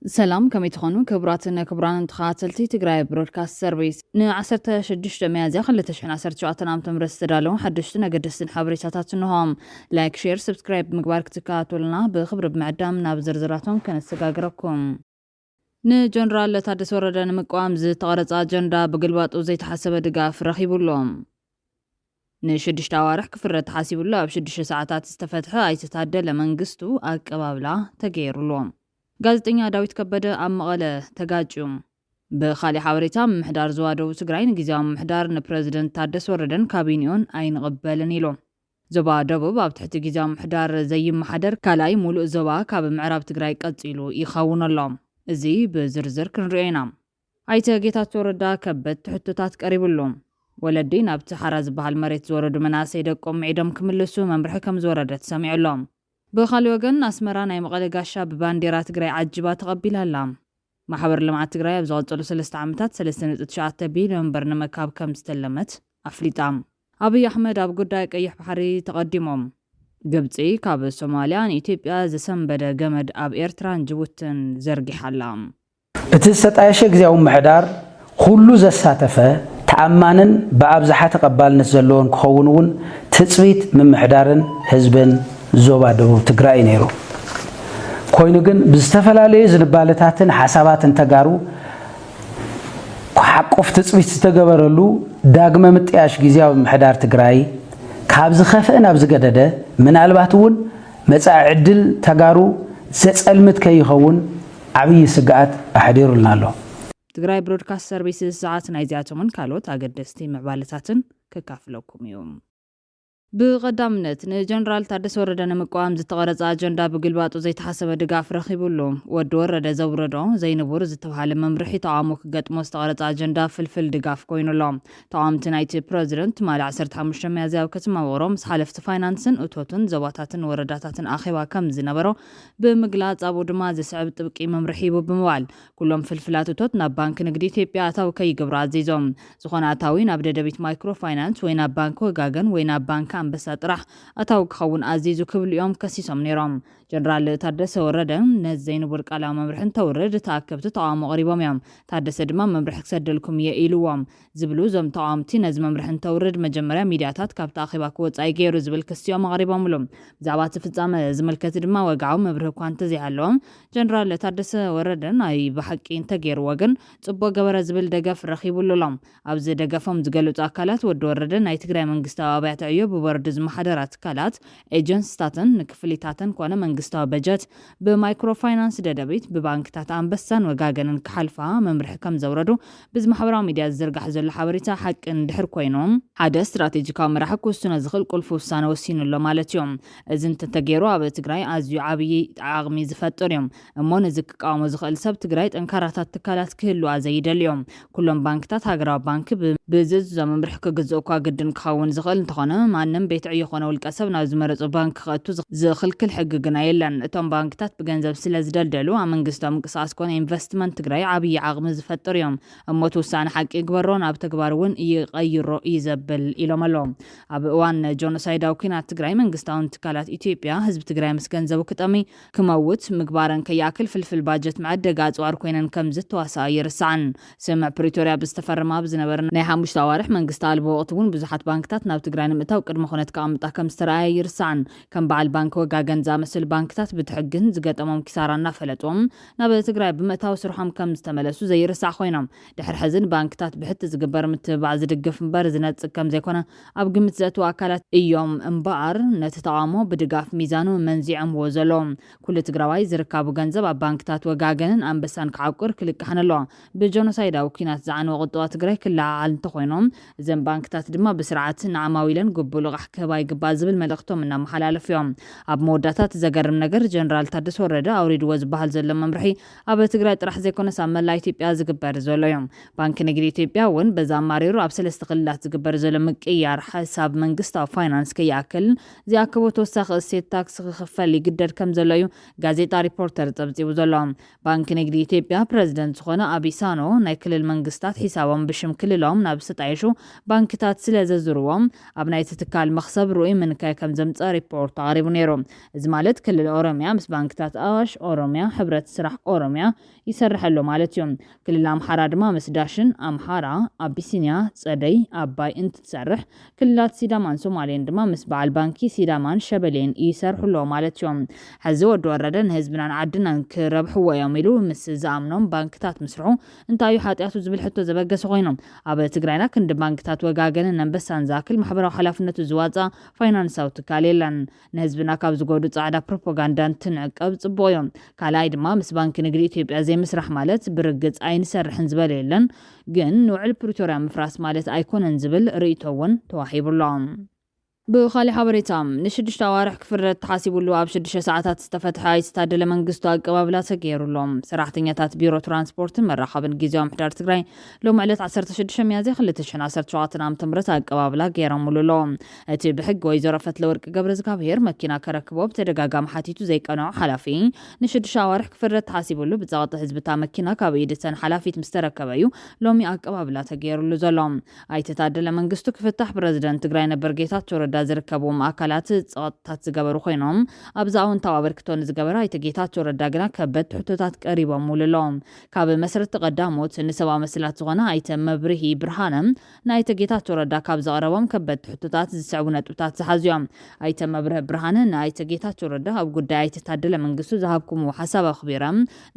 سلام كم يتخونو كبراتنا كبران تخاتلتي تقراي برودكاست سيرفيس عسرت شدشت ميازيا خلتش عسرت شواتنا عم تمرس دالو حدشتنا قدستن حبريشاتات انهم لايك شير سبسكرايب مقبارك تكاتولنا بخبر بمعدام بزرزراتهم كانت سقاقركم جنرال لتادس وردن مقوام زي تغرز اجندا بقلبات وزي تحسب دقاف رخيبو اللهم شدش تاوارح كفرت حاسب الله بشدش ساعتات استفتحها اي تتعدل لمنقستو اقبابلا تغير اللهم ጋዜጠኛ ዳዊት ከበደ ኣብ መቐለ ተጋጭዩ ብኻሊ ሓበሬታ ምሕዳር ዞባ ደቡብ ትግራይ ንግዜያዊ ምሕዳር ንፕረዚደንት ታደሰ ወረደን ካቢኔኦን ኣይንቕበልን ኢሎም ዞባ ደቡብ ኣብ ትሕቲ ግዜያዊ ምሕዳር ዘይመሓደር ካልኣይ ሙሉእ ዞባ ካብ ምዕራብ ትግራይ ቀፂሉ ይኸውን ኣሎ እዚ ብዝርዝር ክንሪኦ ኢና ኣይተ ጌታቸው ረዳ ከበድ ትሕቶታት ቀሪብሎም ወለዲ ናብቲ ሓራ ዝበሃል መሬት ዝወረዱ መናእሰይ ደቆም ዒዶም ክምልሱ መምርሒ ከም ዝወረደ ተሰሚዑሎም بخالي وغن أسمران أي مقالة قاشا ببانديرات تقرأي عجبات تقبيل هلا محاور لمعات تقرأي بزغل طولو سلست عمتات سلسنة اتشاعت تبيل برنامج كاب كم استلمت أفليتام أبي أحمد أبو قدايك أيح بحري تقدمهم قبطي كاب الصوماليان إثيوبيا زسم بدا قمد أب إيرتران جبوتن زرقي حلام اتسات عيشك زي محدار كله زساتفة تعمانن بأبزحة تقبال نزلون كخونون تسويت من محدارن حزبن زوبا دبوب تግራይ ነይሩ ኮይኑ ግን ብዝተፈላለዩ ዝንባለታትን ሓሳባትን ተጋሩ ሓቆፍ ትጽቢት ዝተገበረሉ ዳግመ ምጥያሽ ግዚያዊ ምሕዳር ትግራይ ካብ ዝኸፍእ ናብ ዝገደደ ምናልባት እውን መጻኢ ዕድል ተጋሩ ዘጸልምት ከይኸውን ዓብይ ስጋኣት ኣሕዲሩልና ኣሎ ትግራይ ብሮድካስት ሰርቪስስ ሰዓት ናይ ዚያቶምን ካልኦት ኣገደስቲ ምዕባለታትን ከካፍለኩም እዮም بقدامنت جنرال تادس وردن مقام زتغرز اجندا بقلباتو زي تحسب دقاف رخيبولو ود ورد زوردو زي نبور زتوحال ممرحي طعامو كقطمو استغرز اجندا فلفل دقاف كوينولو طعام تنايتي بريزيدنت مال 15 ميازيا وكتما وروم حلفت فاينانسن اوتوتن زواتاتن ورداتاتن اخيوا كم زنبرو بمقلاص ابو دما زسعب طبقي ممرحي بموال كلهم فلفلات اوتوت نا بانك نغدي اثيوبيا اتاو كي غبر عزيزوم زخوناتاوي نا بددبيت مايكرو فاينانس وينا بانك وغاغن وينا بانك بس طرح اتاو كخون عزيزو كبل يوم كسيسوم نيروم جنرال تادس ورده نزين برقالا ممرحن تورد تاكبت طعام قريبوم يوم تادس دما ممرح كسدلكم ييلوم زبلو زم طعامتي نز ممرحن تورد مجمرا ميدياتات كابتا خيباك وصاي غيرو زبل كسيوم قريبوم لهم زعبات فصامه زملكت دما وقعو مبرح كانت زيحلهم جنرال تادس ورده اي بحقين تغير وغن صبو غبره زبل دغف رخيبولهم ابز دغفهم زغلوت اكلات ود ورده ناي تግራይ መንግስታዊ አብያተ ዕዮ بورد محدرات كالات ايجنس تاتن نكفليتاتن كوانا منغستا بجت بمايكرو فاينانس ددبيت ببانكتات انبسان وغاغنن كحلفا ممرح كم زوردو بز محبراو ميديا زرغح زل حبريتا حق اندحر كوينوم حدا استراتيجيكا مرحك وسنا زخل قلف وسانه وسينلو مالتيوم ازنت تغيرو اب تግራይ ازيو عبي عقمي زفطريم امون زك قامو زخل سب تግራይ ጠንካራታት ትካላት ክህሉ አዘይደልዮም ኩሎም ባንክታት ሃገራዊ ባንክ بزز زممرح كغزوكا قدن كخون زخل انتخونه ማንም ቤት ዕዮ ኾነ ውልቀሰብ ናብ ዝመረጹ ባንክ ከቱ ዝኽልክል ሕግ ግን የለን እቶም ባንክታት ብገንዘብ ስለዝደልደሉ ኣብ መንግስታዊ ምንቅስቃስ ኮነ ኢንቨስትመንት ትግራይ ዓብይ ዓቕሚ ዝፈጥር እዮም እሞት ውሳነ ሓቂ ግበሮን ኣብ ተግባር እውን ይቀይሮ ይዘብል ኢሎም ኣሎም ኣብ እዋን ጆኖሳይዳዊ ኩናት ትግራይ መንግስታውን ትካላት ኢትዮጵያ ህዝቢ ትግራይ ምስ ገንዘቡ ክጠሚ ክመውት ምግባረን ከያክል ፍልፍል ባጀት ማዕደጋ ኣጽዋር ኮይነን ከም ዝተዋሳ ይርስዓን ስምዕ ፕሪቶሪያ ብዝተፈረማ ብዝነበረ ናይ 5 ኣዋርሕ መንግስቲ ኣልቦ ወቅት እውን ብዙሓት ባንክታት ናብ ትግራይ ንምእታው ቅድመ ኹነት ከኣምጣ ከም ዝተረኣየ ይርስዓን ከም በዓል ባንክ ወጋገን ዝኣመሰሉ ባንክታት ብትሕግን ዝገጠሞም ኪሳራና ፈለጦም ናብ ትግራይ ብምእታው ስርሖም ከም ዝተመለሱ ዘይርስዕ ኮይኖም ድሕሪ ሕዝን ባንክታት ብሕቲ ዝግበር ምትባዕ ዝድግፍ እምበር ዝነጽግ ከም ዘይኮነ ኣብ ግምት ዘእቱ ኣካላት እዮም እምበኣር ነቲ ተቃውሞ ብድጋፍ ሚዛኑ መንዚዖም ወዘሎም ኩሉ ትግራዋይ ዝርከቡ ገንዘብ ኣብ ባንክታት ወጋገንን ኣንበሳን ክዓቁር ክልክሐን ኣሎ ብጆኖሳይዳዊ ኩናት ዝዓነወ ቁጠባ ትግራይ ክለዓል እንተኮይኖም እዘን ባንክታት ድማ ብስርዓት ንዓማዊለን ግቡል ልቃሕ ከባይ ግባ ዝብል መልእክቶም እና መሓላለፍዮም ኣብ መወዳታት ዘገርም ነገር ጀነራል ታደሰ ወረደ አውሪድዎ ዝበሃል ዘሎ መምርሒ ኣብ ትግራይ ጥራሕ ዘይኮነስ ኣብ መላ ኢትዮጵያ ዝግበር ዘሎ እዮም ባንክ ንግዲ ኢትዮጵያ እውን በዛ ማሪሩ ኣብ ሰለስተ ክልላት ዝግበር ዘሎ ምቅያር ሓሳብ መንግስታዊ ፋይናንስ ከያክል ዝኣክቦ ተወሳኺ እሴት ታክስ ክኽፈል ይግደድ ከም ዘሎ እዩ ጋዜጣ ሪፖርተር ፀብፂቡ ዘሎ ባንክ ንግዲ ኢትዮጵያ ፕሬዝደንት ዝኾነ አቢሳኖ ናይ ክልል መንግስታት ሒሳቦም ብሽም ክልሎም ናብ ዝተጣየሹ ባንክታት ስለዘዝርዎም ኣብ ናይ ትካል ትካል መኽሰብ ርኡይ ምንካይ ከም ዘምፀ ሪፖርት ኣቕሪቡ ነይሩ እዚ ማለት ክልል ኦሮሚያ ምስ ባንክታት ኣዋሽ ኦሮሚያ ሕብረት ስራሕ ኦሮሚያ ይሰርሐሎ ማለት እዩ ክልል ኣምሓራ ድማ ምስ ዳሽን ኣምሓራ ኣቢሲንያ ጸደይ ኣባይ እንትትሰርሕ ክልላት ሲዳማን ሶማሌን ድማ ምስ በዓል ባንኪ ሲዳማን ሸበሌን ይሰርሕሎ ማለት እዩ ሕዚ ወዲ ወረደ ንህዝብናን ዓድናን ክረብሕዎ እዮም ኢሉ ምስ ዝኣምኖም ባንክታት ምስርሑ እንታይ ሓጢያቱ ዝብል ሕቶ ዘበገሰ ኮይኖም ኣብ ትግራይና ክንዲ ባንክታት ወጋገንን አንበሳን ዛክል ማሕበራዊ ሓላፍነቱ ዝዋፃ ፋይናንሳዊ ትካል የለን ንህዝብና ካብ ዝጎዱ ጻዕዳ ፕሮፓጋንዳን ትንዕቀብ ጽቡቅ እዮም ካልኣይ ድማ ምስ ባንኪ ንግዲ ኢትዮጵያ ዘይምስራሕ ማለት ብርግጽ ኣይንሰርሕን ዝበለ የለን ግን ንውዕል ፕሪቶሪያ ምፍራስ ማለት ኣይኮነን ዝብል ርእይቶ እውን ተዋሂቡሎም ብኻሊ ሓበሬታ ንሽዱሽተ ኣዋርሕ ክፍረድ ተሓሲቡሉ ኣብ 6 ሰዓታት ዝተፈትሐ ዝተዳደለ መንግስቱ ኣቀባብላ ተገይሩሎም ሰራሕተኛታት ቢሮ ትራንስፖርትን መራኸብን ጊዜያዊ ምሕዳር ትግራይ ሎም ዕለት 16 ሚያዝያ 2017 ዓ.ም ኣቀባብላ ገይሮምሉሎም እቲ ብሕጊ ወይዘሮ ፈትለወርቂ ገብረ እግዚአብሔር መኪና ከረክቦ ብተደጋጋሚ ሓቲቱ ዘይቀንዖ ሓላፊ ንሽዱሽተ ኣዋርሕ ክፍረድ ተሓሲቡሉ ብፀቕጢ ህዝብታ መኪና ካብ ኢድተን ሓላፊት ምስ ተረከበ እዩ ሎሚ ኣቀባብላ ተገይሩሉ ዘሎ ኣይተዳደለ መንግስቱ ክፍታሕ ፕረዚደንት ትግራይ ነበር ጌታቸው ረዳ ዝርከቡም ኣካላት ጸጥታት ዝገበሩ ኮይኖም ኣብዛ ኣወንታዊ ኣበርክቶን ዝገበራ ጌታቸው ረዳ ግና ከበድ ሕቶታት ቀሪቦም ሙሉሎም ካብ መሰረት ቀዳሞት ንሰብኣዊ መስላት ዝኾነ ኣይተ መብርሂ ብርሃነ ናይተ ጌታቸው ረዳ ካብ ዘቕረቦም ከበድ ሕቶታት ዝስዕቡ ነጥብታት ዝሓዝዮም ኣይተ መብርሂ ብርሃነ ናይተ ጌታቸው ረዳ ኣብ ጉዳይ ኣይተታደለ መንግስቱ ዝሃብኩሙ ሓሳብ ኣኽቢረ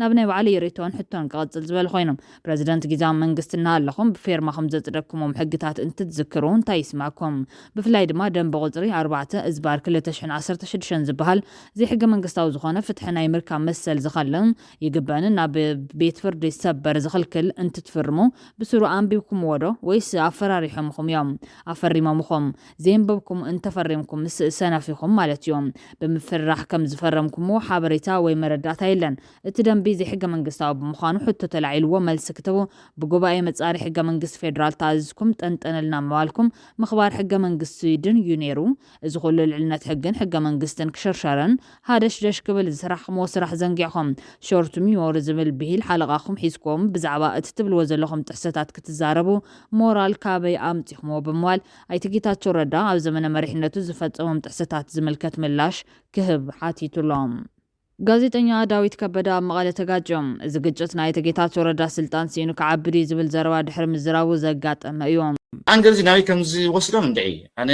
ናብ ናይ ባዕሉ ሪቶን ሕቶን ክቐጽል ዝበል ኮይኖም ፕረዚደንት ጊዜያዊ መንግስትና ኣለኹም ብፌርማኹም ዘጽደቅኩሞም ሕግታት እንትትዝክሩ እንታይ ይስማዕኩም ብፍላይ ድማ በቁጥሪ 4 እዝባር 2016 ዝበሃል ዘይሕገ መንግስታዊ ዝኾነ ፍትሕ ናይ ምርካብ መሰል ዝኸልን ይግበንን ናብ ቤት ፍርዲ ሰበር ዝኽልክል እንትትፍርሙ ብስሩ ኣንቢብኩም ወዶ ወይስ ኣፈራሪሖምኩም እዮም ኣፈሪሞምኩም ዘንበብኩም እንተፈሪምኩም ምስ ሰነፊኩም ማለት እዮም ብምፍራሕ ከም ዝፈረምኩም ሓበሬታ ወይ መረዳእታ የለን እቲ ደንቢ ዘይሕገ መንግስታዊ ብምዃኑ ሕቶ ተላዒልዎ መልሲ ክትቡ ብጉባኤ መጻሪ ሕገ መንግስት ፌደራል ተኣዝዝኩም ጠንጠነልና መዋልኩም ምኽባር ሕገ መንግስት ይድን ነይሩ እዚ ኩሉ ልዕልነት ሕግን ሕገ መንግስትን ክሸርሸረን ሃደሽ ክብል ዝስራሕኩም ስራሕ ዘንጊዕኩም ሾርት ሚሞሪ ዝብል ብሂል ሓለቃኹም ሒዝኩም ብዛዕባ እቲ ትብልዎ ዘለኹም ጥሕሰታት ክትዛረቡ ሞራል ካበይ ኣምፂኹሞ ብምዋል ኣይተ ጌታቸው ረዳ ኣብ ዘመነ መሪሕነቱ ዝፈጸሞም ጥሕሰታት ዝምልከት ምላሽ ክህብ ሓቲቱሎም ጋዜጠኛ ዳዊት ከበደ ኣብ መቐለ ተጋጨም እዚ ግጭት ናይተ ጌታቸው ረዳ ስልጣን ሲኑ ከዓብዲ ዝብል ዘረባ ድሕሪ ምዝራቡ ዘጋጠመ እዮም አንገዚ ናዊ ከምዚ ወስዶም እንደይ ኣነ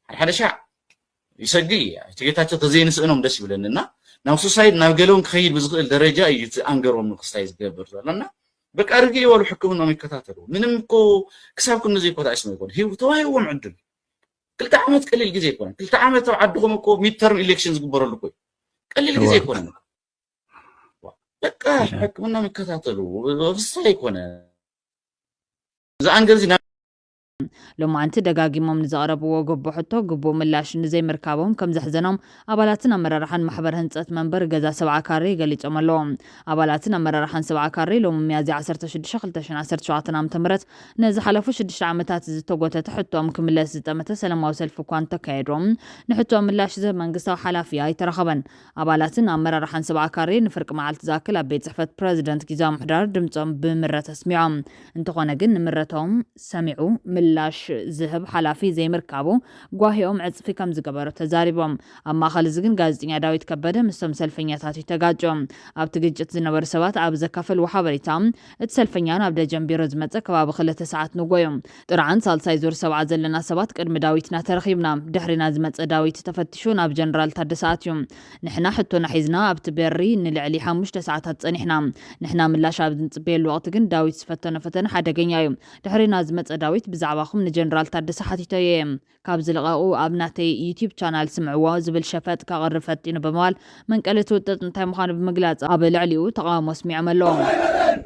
ሓደሻ ይሰጊ ትጌታቸው ተዘይንስእኖም ደስ ይብለንና ናብ ሶሳይድ ናብ ገለውን ክኸይድ ብዝኽእል ደረጃ እዩ አንገሮም ክስታይ ዝገብር ዘለና በቃ ርግይ ይወሉ ሕክምናም ይከታተሉ ምንም እኮ ክሳብ ኩሉ ዘይ ኮታ እስመ ይኮን ሂው ተዋይዎም ዕድል ክልተ ዓመት ቀሊል ግዜ ይኮን ክልተ ዓመት ዓድኩም እኮ ሚድተርም ኢሌክሽን ዝግበረሉ እኮ ቀሊል ግዜ ይኮን በቃ ሕክምናም ይከታተሉ ወስታይ ይኮን ዘአንገዚ ሎማንቲ ደጋጊሞም ንዘቕረብዎ ግቡእ ሕቶ ግቡእ ምላሽ ንዘይ ምርካቦም ከም ዘሕዘኖም ኣባላትን ኣመራርሓን ማሕበር ህንፀት መንበር ገዛ ሰብዓ ካሬ ገሊፆም ኣለዎም ኣባላትን ኣመራርሓን ሰብዓ ካሬ ሎሚ ሚያዝያ 16 2017 ዓ.ም ንዝሓለፉ 6 ዓመታት ዝተጎተተ ሕቶም ክምለስ ዝጠመተ ሰላማዊ ሰልፊ እኳ እንተካየዶም ንሕቶም ምላሽ ዝህብ መንግስታዊ ሓላፊ ኣይተረኸበን ኣባላትን ኣመራርሓን ሰብዓ ካሬ ንፍርቂ መዓልቲ ዝኣክል ኣብ ቤት ፅሕፈት ፕረዚደንት ጊዜያዊ ምሕዳር ድምፆም ብምረት ኣስሚዖም እንተኾነ ግን ንምረቶም ሰሚዑ ምላሽ ዝህብ ሓላፊ ዘይምርካቡ ጓሂኦም ዕፅፊ ከም ዝገበሩ ተዛሪቦም ኣብ ማእኸል እዚ ግን ጋዜጠኛ ዳዊት ከበደ ምስቶም ሰልፈኛታት ተጋጮም ኣብቲ ግጭት ዝነበሩ ሰባት ኣብ ዘካፈልዎ ሓበሬታ እቲ ሰልፈኛ ናብ ደጀን ቢሮ ዝመፀ ከባቢ 2 ሰዓት ንጎዮም ጥርዓን ሳልሳይ ዙር ሰብዓ ዘለና ሰባት ቅድሚ ዳዊትና ተረኺብና ድሕሪና ዝመፀ ዳዊት ተፈቲሹ ናብ ጀነራል ታደሰኣት እዩ ንሕና ሕቶና ሒዝና ኣብቲ በሪ ንልዕሊ 5 ሰዓታት ፀኒሕና ንሕና ምላሽ ኣብ ዝንፅበየሉ ወቅቲ ግን ዳዊት ዝፈተነ ፈተነ ሓደገኛ እዩ ድሕሪና ዝመፀ ዳዊት ብዛዕባኹም ንጀነራል ታደሰ ሓቲተየ ካብ ዝለቐቑ ኣብ ናተይ ዩቲዩብ ቻናል ስምዕዎ ዝብል ሸፈጥ ካቐርብ ፈጢኑ ብምባል መንቀለቲ ውጥጥ እንታይ ምዃኑ ብምግላፅ ኣብ ልዕሊኡ ተቃውሞ ኣስሚዖም ኣለዎም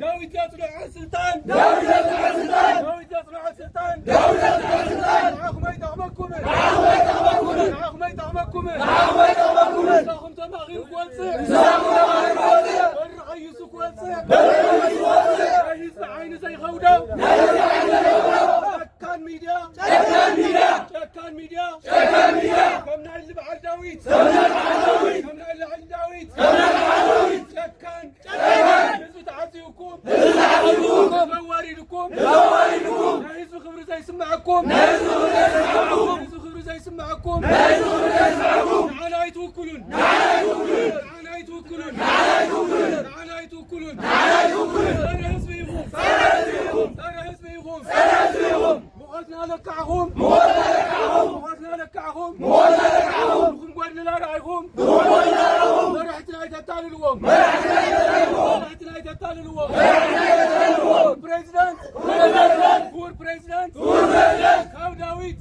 ዳዊት ያጽንዕ ስልጣን ዳዊት ያጽንዕ ስልጣን ዳዊት ያጽንዕ ስልጣን ዳዊት ያጽንዕ ስልጣን ንዓኹም ኣይጠቕመኩም ንዓኹም ኣይጠቕመኩም ንሳኹም ተማኺሩ ክወፅእ ንሳኹም ተማኺሩ ክወፅእ በሪ ቀይሱ ክወፅእ ህዝቢ ዓይኒ ዘይኸውዶ ጨካን ሚድያ ከም ናይ ልበዓል ዳዊት ከም ናይ ልዕሊ ዳዊት ጨካን ህዝቢ ተዓፅዩኩም ዘዋሪድኩም ናይ ህዝቢ ክብሪ ዘይስምዐኩም يسمعكم تعالى يتوكلون تعالى يتوكلون أنا حزبي يقوم مغادنا لكعهم نخم قوارنا لا رايهم لا رحتنا يتتالي الوم بريزيدنت خاو داويد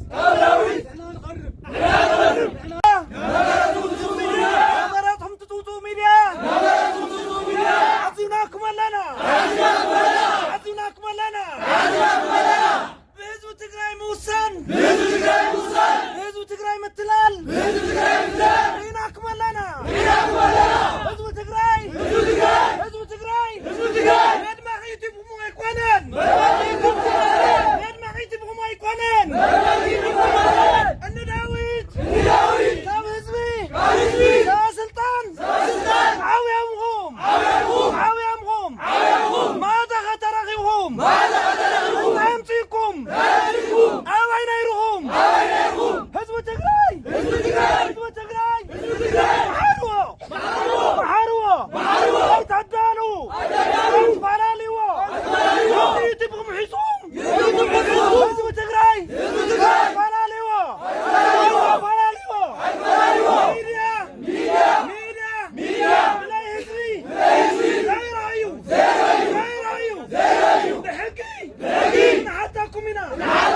احنا نقرب نظراتهم تطوطوا ميديا عطيناكم لنا بهزو تقراي موسان بهزو تقراي متلال عطيناكم لنا بهزو تقراي يدمعي تبغمو يكونن أنا داويد كام حزبي كام سلطان عاوي أمهم ماذا غترغيهم أمتيكم أوين يروهم حزب تقراي محروة يتعدالوا فلاليوا تبغم حصوم حزب تقراي فلاليوا ميديا لا يهزري لا يرايو بحقي نحتاكم هنا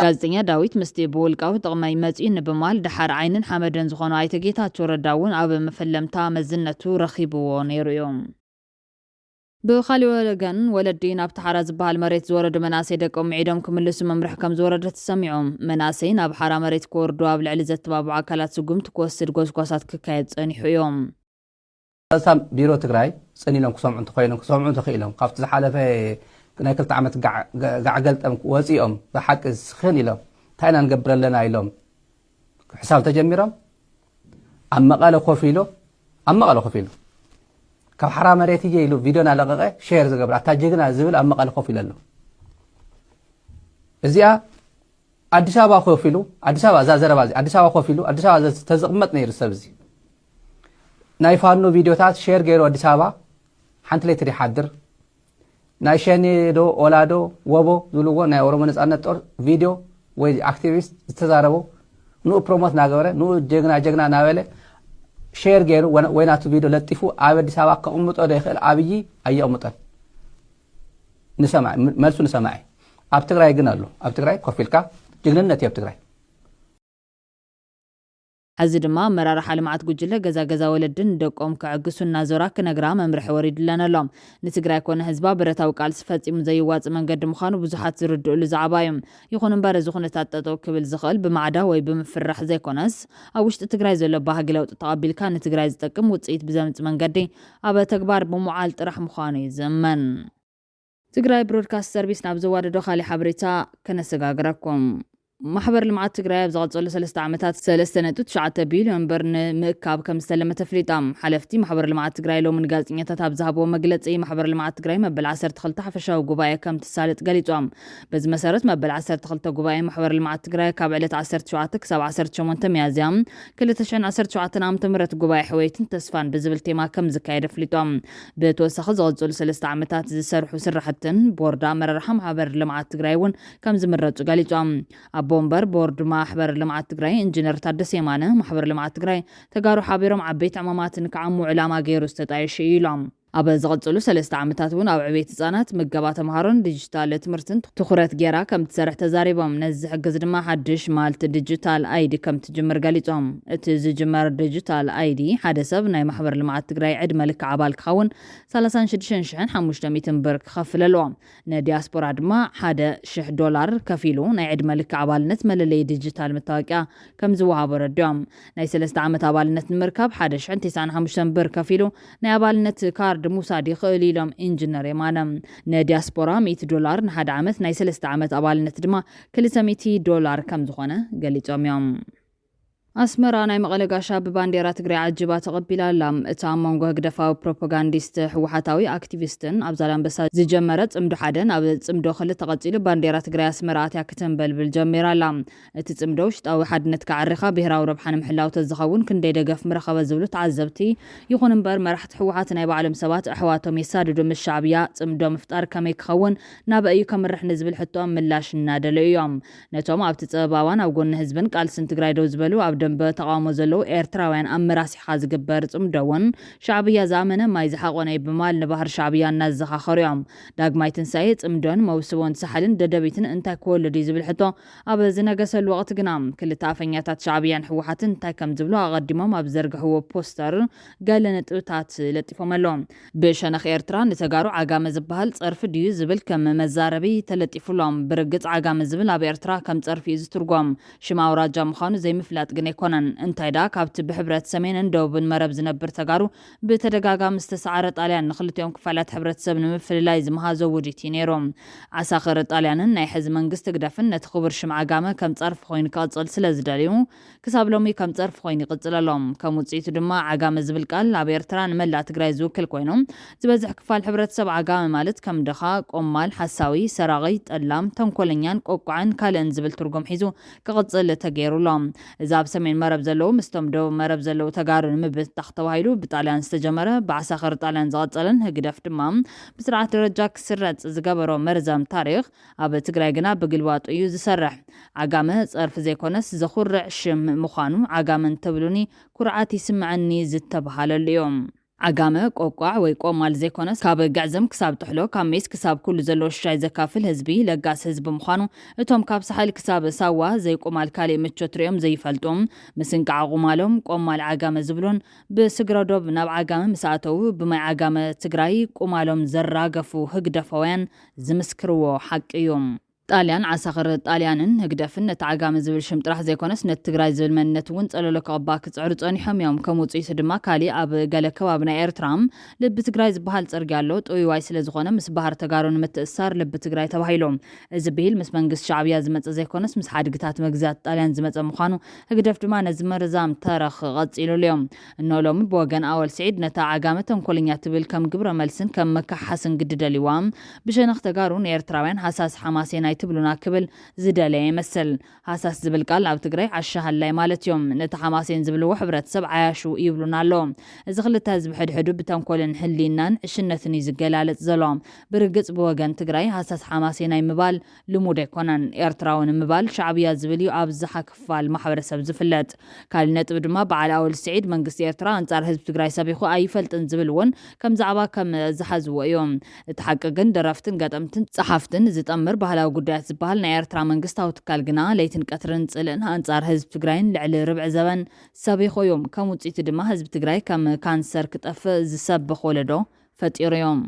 ጋዜጠኛ ዳዊት ምስቲ ብውልቃዊ ጥቕመይ መፂኡ ብምባል ድሓር ዓይንን ሓመድን ዝኾኑ ኣይተ ጌታቸው ረዳ እውን ኣብ መፈለምታ መዝነቱ ረኺብዎ ነይሩ እዮም። ብኻልእ ወገን ወለዲ ናብ ተሓራ ዝበሃል መሬት ዝወረዱ መናሰይ ደቆም ዒዶም ክምልሱ መምርሒ ከም ዝወረደ ተሰሚዖም መናሰይ ናብ ሓራ መሬት ክወርዱ ኣብ ልዕሊ ዘተባብዑ ኣካላት ስጉምቲ ክወስድ ጎስጓሳት ክካየድ ፀኒሑ እዮም። ሳም ቢሮ ትግራይ ፀኒሎም ክሰምዑ እንተኮይኖም ክሰምዑ ተኽኢሎም ካብቲ ዝሓለፈ ናይ 2 ዓመት ጋዕገልጠም ወፂኦም ብሓቂ ስኽን ኢሎም እንታይ ኢና ንገብር ኣለና ኢሎም ሕሳብ ተጀሚሮም ኣብ መቐለ ኮፍ ኢሉ ካብ ሓራ መሬት እየ ኢሉ ቪድዮ ናለቐቐ ሼር ዝገብር ኣታ ጀግና ዝብል ኣብ መቐለ ኮፍ ኢሉ ኣሎ። እዚኣ ኣዲስ ኣበባ ኮፍ ኢሉ ኣዲስ ኣበባ እዛ ዘረባ እዚ ኣዲስ ኣበባ ኮፍ ኢሉ ኣዲስ ኣበባ ተዝቕመጥ ነይሩ ሰብ እዚ ናይ ፋኖ ቪድዮታት ሼር ገይሩ ኣዲስ ኣበባ ሓንቲ ሌትር ይሓድር ናይ ሸኔዶ ኦላዶ ወቦ ዝብልዎ ናይ ኦሮሞ ነፃነት ጦር ቪድዮ ወይ ኣክቲቪስት ዝተዛረቡ ንኡ ፕሮሞት ናገበረ ንኡ ጀግና ናበለ ሼር ገይሩ ወይ ናቱ ቪድዮ ለጢፉ ኣብ ኣዲስ ኣበባ ከቕምጦ ዶ ይኽእል ኣብይ ኣየቕምጦን መልሱ ንሰማዕ ኣብ ትግራይ ግን ኣሎ ኣብ ትግራይ ኮፍ ኢልካ ጅግንነት እዩ ኣብ ትግራይ ሕዚ ድማ ኣመራርሓ ልምዓት ጉጅለ ገዛ ወለድን ደቆም ክዕግሱና ዞራ ክነግራ መምርሒ ወሪድለን ኣሎም። ንትግራይ ኮነ ህዝባ ብረታዊ ቃልሲ ፈፂሙ ዘይዋፅእ መንገዲ ምዃኑ ብዙሓት ዝርድኡሉ ዛዕባ እዮም። ይኹን እምበር እዚ ኩነታት ጠጠው ክብል ዝኽእል ብማዕዳ ወይ ብምፍራሕ ዘይኮነስ ኣብ ውሽጢ ትግራይ ዘሎ ባህጊ ለውጢ ተቐቢልካ ንትግራይ ዝጠቅም ውፅኢት ብዘምፅእ መንገዲ ኣብ ተግባር ብምውዓል ጥራሕ ምዃኑ ይዝመን። ትግራይ ብሮድካስት ሰርቪስ ናብ ዘዋደዶ ካሊእ ሓበሬታ ከነሰጋግረኩም። ማሕበር ልምዓት ትግራይ ኣብ ዝቐፀሉ 3 ዓመታት 3.9 ቢልዮን ብር ንምእካብ ከም ዝተለመተ ፍሊጣም ሓለፍቲ ማሕበር ልምዓት ትግራይ ሎምን ጋዜጠኛታት ኣብ ዝሃብዎ መግለፂ ማሕበር ልምዓት ትግራይ መበል 12 ሓፈሻዊ ጉባኤ ከም ትሳለጥ ገሊፆም። በዚ መሰረት መበል 12 ጉባኤ ማሕበር ልምዓት ትግራይ ካብ ዕለት 17 ክሳብ 18 ሚያዝያ 2017 ዓ.ም ጉባኤ ሕወይትን ተስፋን ብዝብል ቴማ ከም ዝካየደ ፍሊጦም። ብተወሳኺ ዝቐፀሉ 3 ዓመታት ዝሰርሑ ስራሕትን ቦርድ ኣመራርሓ ማሕበር ልምዓት ትግራይ እውን ከም ዝምረፁ ገሊፆም። ቦምበር ቦርድ ማሕበር ልምዓት ትግራይ ኢንጂነር ታደሰ የማነ ማሕበር ልምዓት ትግራይ ተጋሩ ሓቢሮም ዓበይቲ ዕማማትን ከዓምው ዕላማ ገይሩ ዝተጣየሽ ኢሎም። ኣብ ዝቐፀሉ 3 ዓመታት እውን ኣብ ዕቤት ህጻናት ምገባ ተምሃሮን ዲጂታል ትምህርትን ትኩረት ጌራ ከም ትሰርሕ ተዛሪቦም። ነዚ ዝሕግዝ ድማ ሓድሽ ማልቲ ዲጂታል አይዲ ከም ትጅምር ገሊፆም። እቲ ዝጅመር ዲጂታል አይዲ ሓደ ሰብ ናይ ማሕበር ልምዓት ትግራይ ዕድመ ልክዕ ኣባል ክኸውን 36,500 ብር ክኸፍል ኣለዎ። ንዲያስፖራ ድማ $1,000 ከፊሉ ናይ ዕድመ ልክዕ ኣባልነት መለለይ ዲጂታል መታወቂያ ከም ዝወሃቦ ረድዮም። ናይ 3 ዓመት ኣባልነት ንምርካብ $1,095 ብር ከፊሉ ናይ ኣባልነት ካርድ ሙሳድ ይኽእል ኢሎም ኢንጂነር የማነ። ንዲያስፖራ $100 ንሓደ ዓመት ናይ 3 ዓመት ኣባልነት ድማ $200 ከም ዝኾነ ገሊፆም እዮም። ኣስመራ ናይ መቐለ ጋሻ ብባንዴራ ትግራይ ዓጅባ ተቐቢላ ኣላ። እታ መንጎ ህግደፋዊ ፕሮፓጋንዲስት ሕወሓታዊ ኣክቲቪስትን ኣብ ዛላንበሳ ዝጀመረ ጽምዶ ሓደ ናብ ጽምዶ ክልተ ተቐጺሉ ባንዴራ ትግራይ ኣስመራ ኣትያ ክትንበልብል ጀሚራ ኣላ። እቲ ጽምዶ ውሽጣዊ ሓድነት ካዓሪኻ ብሄራዊ ረብሓ ንምሕላው ተዝኸውን ክንደይ ደገፍ ምረኸበ ዝብሉ ተዓዘብቲ ይኹን እምበር መራሕቲ ሕወሓት ናይ ባዕሎም ሰባት ኣሕዋቶም የሳድዱ ምስ ሻዕብያ ጽምዶ ምፍጣር ከመይ ክኸውን ናብ እዩ ከምርሕ ንዝብል ሕቶኦም ምላሽ እናደለዩ እዮም። ነቶም ኣብቲ ፀበባዋን ኣብ ጎኒ ህዝብን ቃልስን ትግራይ ደው ዝበሉ ኣብ ደንበ ተቃውሞ ዘለዉ ኤርትራውያን ኣመራሲሓ ዝግበር ጽምዶ እውን ሻዕብያ ዝኣመነ ማይ ዝሓቆነ ብማል ንባህር ሻዕብያ እናዘኻኸሩ እዮም። ዳግማይ ትንሳኤ ጽምዶን መውስቦን ሳሓልን ደደቢትን እንታይ ክወልድ እዩ ዝብል ሕቶ ኣብ ዝነገሰሉ ወቕቲ ግና ክልተ ኣፈኛታት ሻዕብያን ሕወሓትን እንታይ ከም ዝብሉ ኣቐዲሞም ኣብ ዘርግሕዎ ፖስተር ገለ ነጥብታት ለጢፎም ኣሎም። ብሸነኽ ኤርትራ ንተጋሩ ዓጋመ ዝበሃል ፀርፊ ድዩ ዝብል ከም መዛረቢ ተለጢፉሎም። ብርግጽ ዓጋመ ዝብል ኣብ ኤርትራ ከም ፀርፊ እዩ ዝትርጎም። ሽማ ኣውራጃ ምዃኑ ዘይምፍላጥ ግን ኣይኮነን። እንታይ ዳ ካብቲ ብሕብረት ሰሜንን ደቡብን መረብ ዝነብር ተጋሩ ብተደጋጋሚ ዝተሰዓረ ጣልያን ንክልቲኦም ክፋላት ሕብረተሰብ ንምፍልላይ ዝመሃዞ ውዲት እዩ ነይሮም። ዓሳኽር ጣልያንን ናይ ሕዚ መንግስቲ ግደፍን ነቲ ክቡር ሽም ዓጋመ ከም ፀርፊ ኮይኑ ክቕፅል ስለ ዝደልዩ ክሳብ ሎሚ ከም ፀርፊ ኮይኑ ይቕፅል ኣሎም። ከም ውፅኢቱ ድማ ዓጋመ ዝብል ቃል ኣብ ኤርትራ ንመላእ ትግራይ ዝውክል ኮይኑ ዝበዝሕ ክፋል ሕብረተሰብ ዓጋመ ማለት ከም ድኻ፣ ቆማል፣ ሓሳዊ፣ ሰራቒ፣ ጠላም፣ ተንኮለኛን ቆቋዕን ካልእን ዝብል ትርጉም ሒዙ ክቕፅል ተገይሩሎም። እዚ ኣብ ሰሜን መረብ ዘለዉ ምስቶም ደቡብ መረብ ዘለዉ ተጋሩ ንምብታሕ ተባሂሉ ብጣልያን ዝተጀመረ ብዓሳኽር ጣልያን ዝቐፀለን ህግደፍ ድማ ብስርዓት ደረጃ ክስረፅ ዝገበሮ መርዘም ታሪክ ኣብ ትግራይ ግና ብግልባጡ እዩ ዝሰርሕ። ዓጋመ ፀርፊ ዘይኮነስ ዘኹርዕ ሽም ምዃኑ ዓጋመ እንተብሉኒ ኩርዓት ይስምዐኒ ዝተባሃለሉ እዮም። ዓጋመ ቆቋዕ ወይ ቆማል ዘይኮነስ ካብ ጋዕዘም ክሳብ ጥሕሎ ካብ ሜስ ክሳብ ኩሉ ዘለዎ ሻይ ዘካፍል ህዝቢ ለጋስ ህዝቢ ምዃኑ እቶም ካብ ሳሓል ክሳብ ሳዋ ዘይቆማል ካልእ ምቾት ሪኦም ዘይፈልጡም ምስንቃዕ ቁማሎም ቆማል ዓጋመ ዝብሎን ብስግረዶብ ናብ ዓጋመ ምስኣተዉ ብማይ ዓጋመ ትግራይ ቁማሎም ዘራገፉ ህግደፋውያን ዝምስክርዎ ሓቂ እዮም። ጣልያን ዓሳኽር ጣልያንን ህግደፍን ነቲ ዓጋመ ዝብል ሽም ጥራሕ ዘይኮነስ ነቲ ትግራይ ዝብል መንነት እውን ፀለሎ ክቕባእ ክፅዕሩ ፀኒሖም እዮም። ከም ውፅኢቱ ድማ ካሊእ ኣብ ገለ ከባቢ ናይ ኤርትራ ልቢ ትግራይ ዝበሃል ፅርግያ ኣሎ። ጥውይዋይ ስለ ዝኾነ ምስ ባህር ተጋሩ ንምትእሳር ልቢ ትግራይ ተባሂሉ እዚ ብሂል ምስ መንግስቲ ሻዕብያ ዝመፀ ዘይኮነስ ምስ ሓድግታት መግዛት ጣልያን ዝመፀ ምዃኑ ህግደፍ ድማ ነዚ መርዛም ተረኽ ቀፂሉሉ እዮም። እኖ ሎሚ ብወገን ኣወል ስዒድ ነታ ዓጋመ ተንኮለኛ ትብል ከም ግብረ መልስን ከም መካሓስን ግድደልዋ ብሸነኽ ተጋሩ ንኤርትራውያን ሃሳስ ሓማሴና ትብሉና ክብል ዝደለየ ይመስል። ሃሳስ ዝብል ቃል ኣብ ትግራይ ዓሻሃላይ ማለት እዮም። ነቲ ሓማሴን ዝብልዎ ሕብረተሰብ ዓያሹ ይብሉና ኣሎ። እዚ ክልተ ህዝቢ ሕድሕዱ ብተንኮልን ህሊናን ዕሽነትን እዩ ዝገላለጽ ዘሎ። ብርግጽ ብወገን ትግራይ ሃሳስ ሓማሴናይ ምባል ልሙድ ኣይኮነን። ኤርትራውን ምባል ሻዕብያ ዝብል እዩ ኣብዝሓ ክፋል ማሕበረሰብ ዝፍለጥ። ካልእ ነጥቢ ድማ በዓል ኣወል ስዒድ መንግስቲ ኤርትራ ኣንጻር ህዝቢ ትግራይ ሰቢኹ ኣይፈልጥን ዝብል እውን ከም ዛዕባ ከም ዝሓዝዎ እዮም። እቲ ሓቂ ግን ደረፍትን ገጠምትን ጸሓፍትን ዝጠምር ባህላዊ ጉዳያት ዝበሃል ናይ ኤርትራ መንግስታዊ ትካል ግና ለይትን ቀትርን ጽልእን ኣንጻር ህዝቢ ትግራይን ልዕሊ ርብዕ ዘበን ሰቢኹ እዮም። ከም ውፅኢቱ ድማ ህዝቢ ትግራይ ከም ካንሰር ክጠፍእ ዝሰብኽ ወለዶ ፈጢሩ እዮም።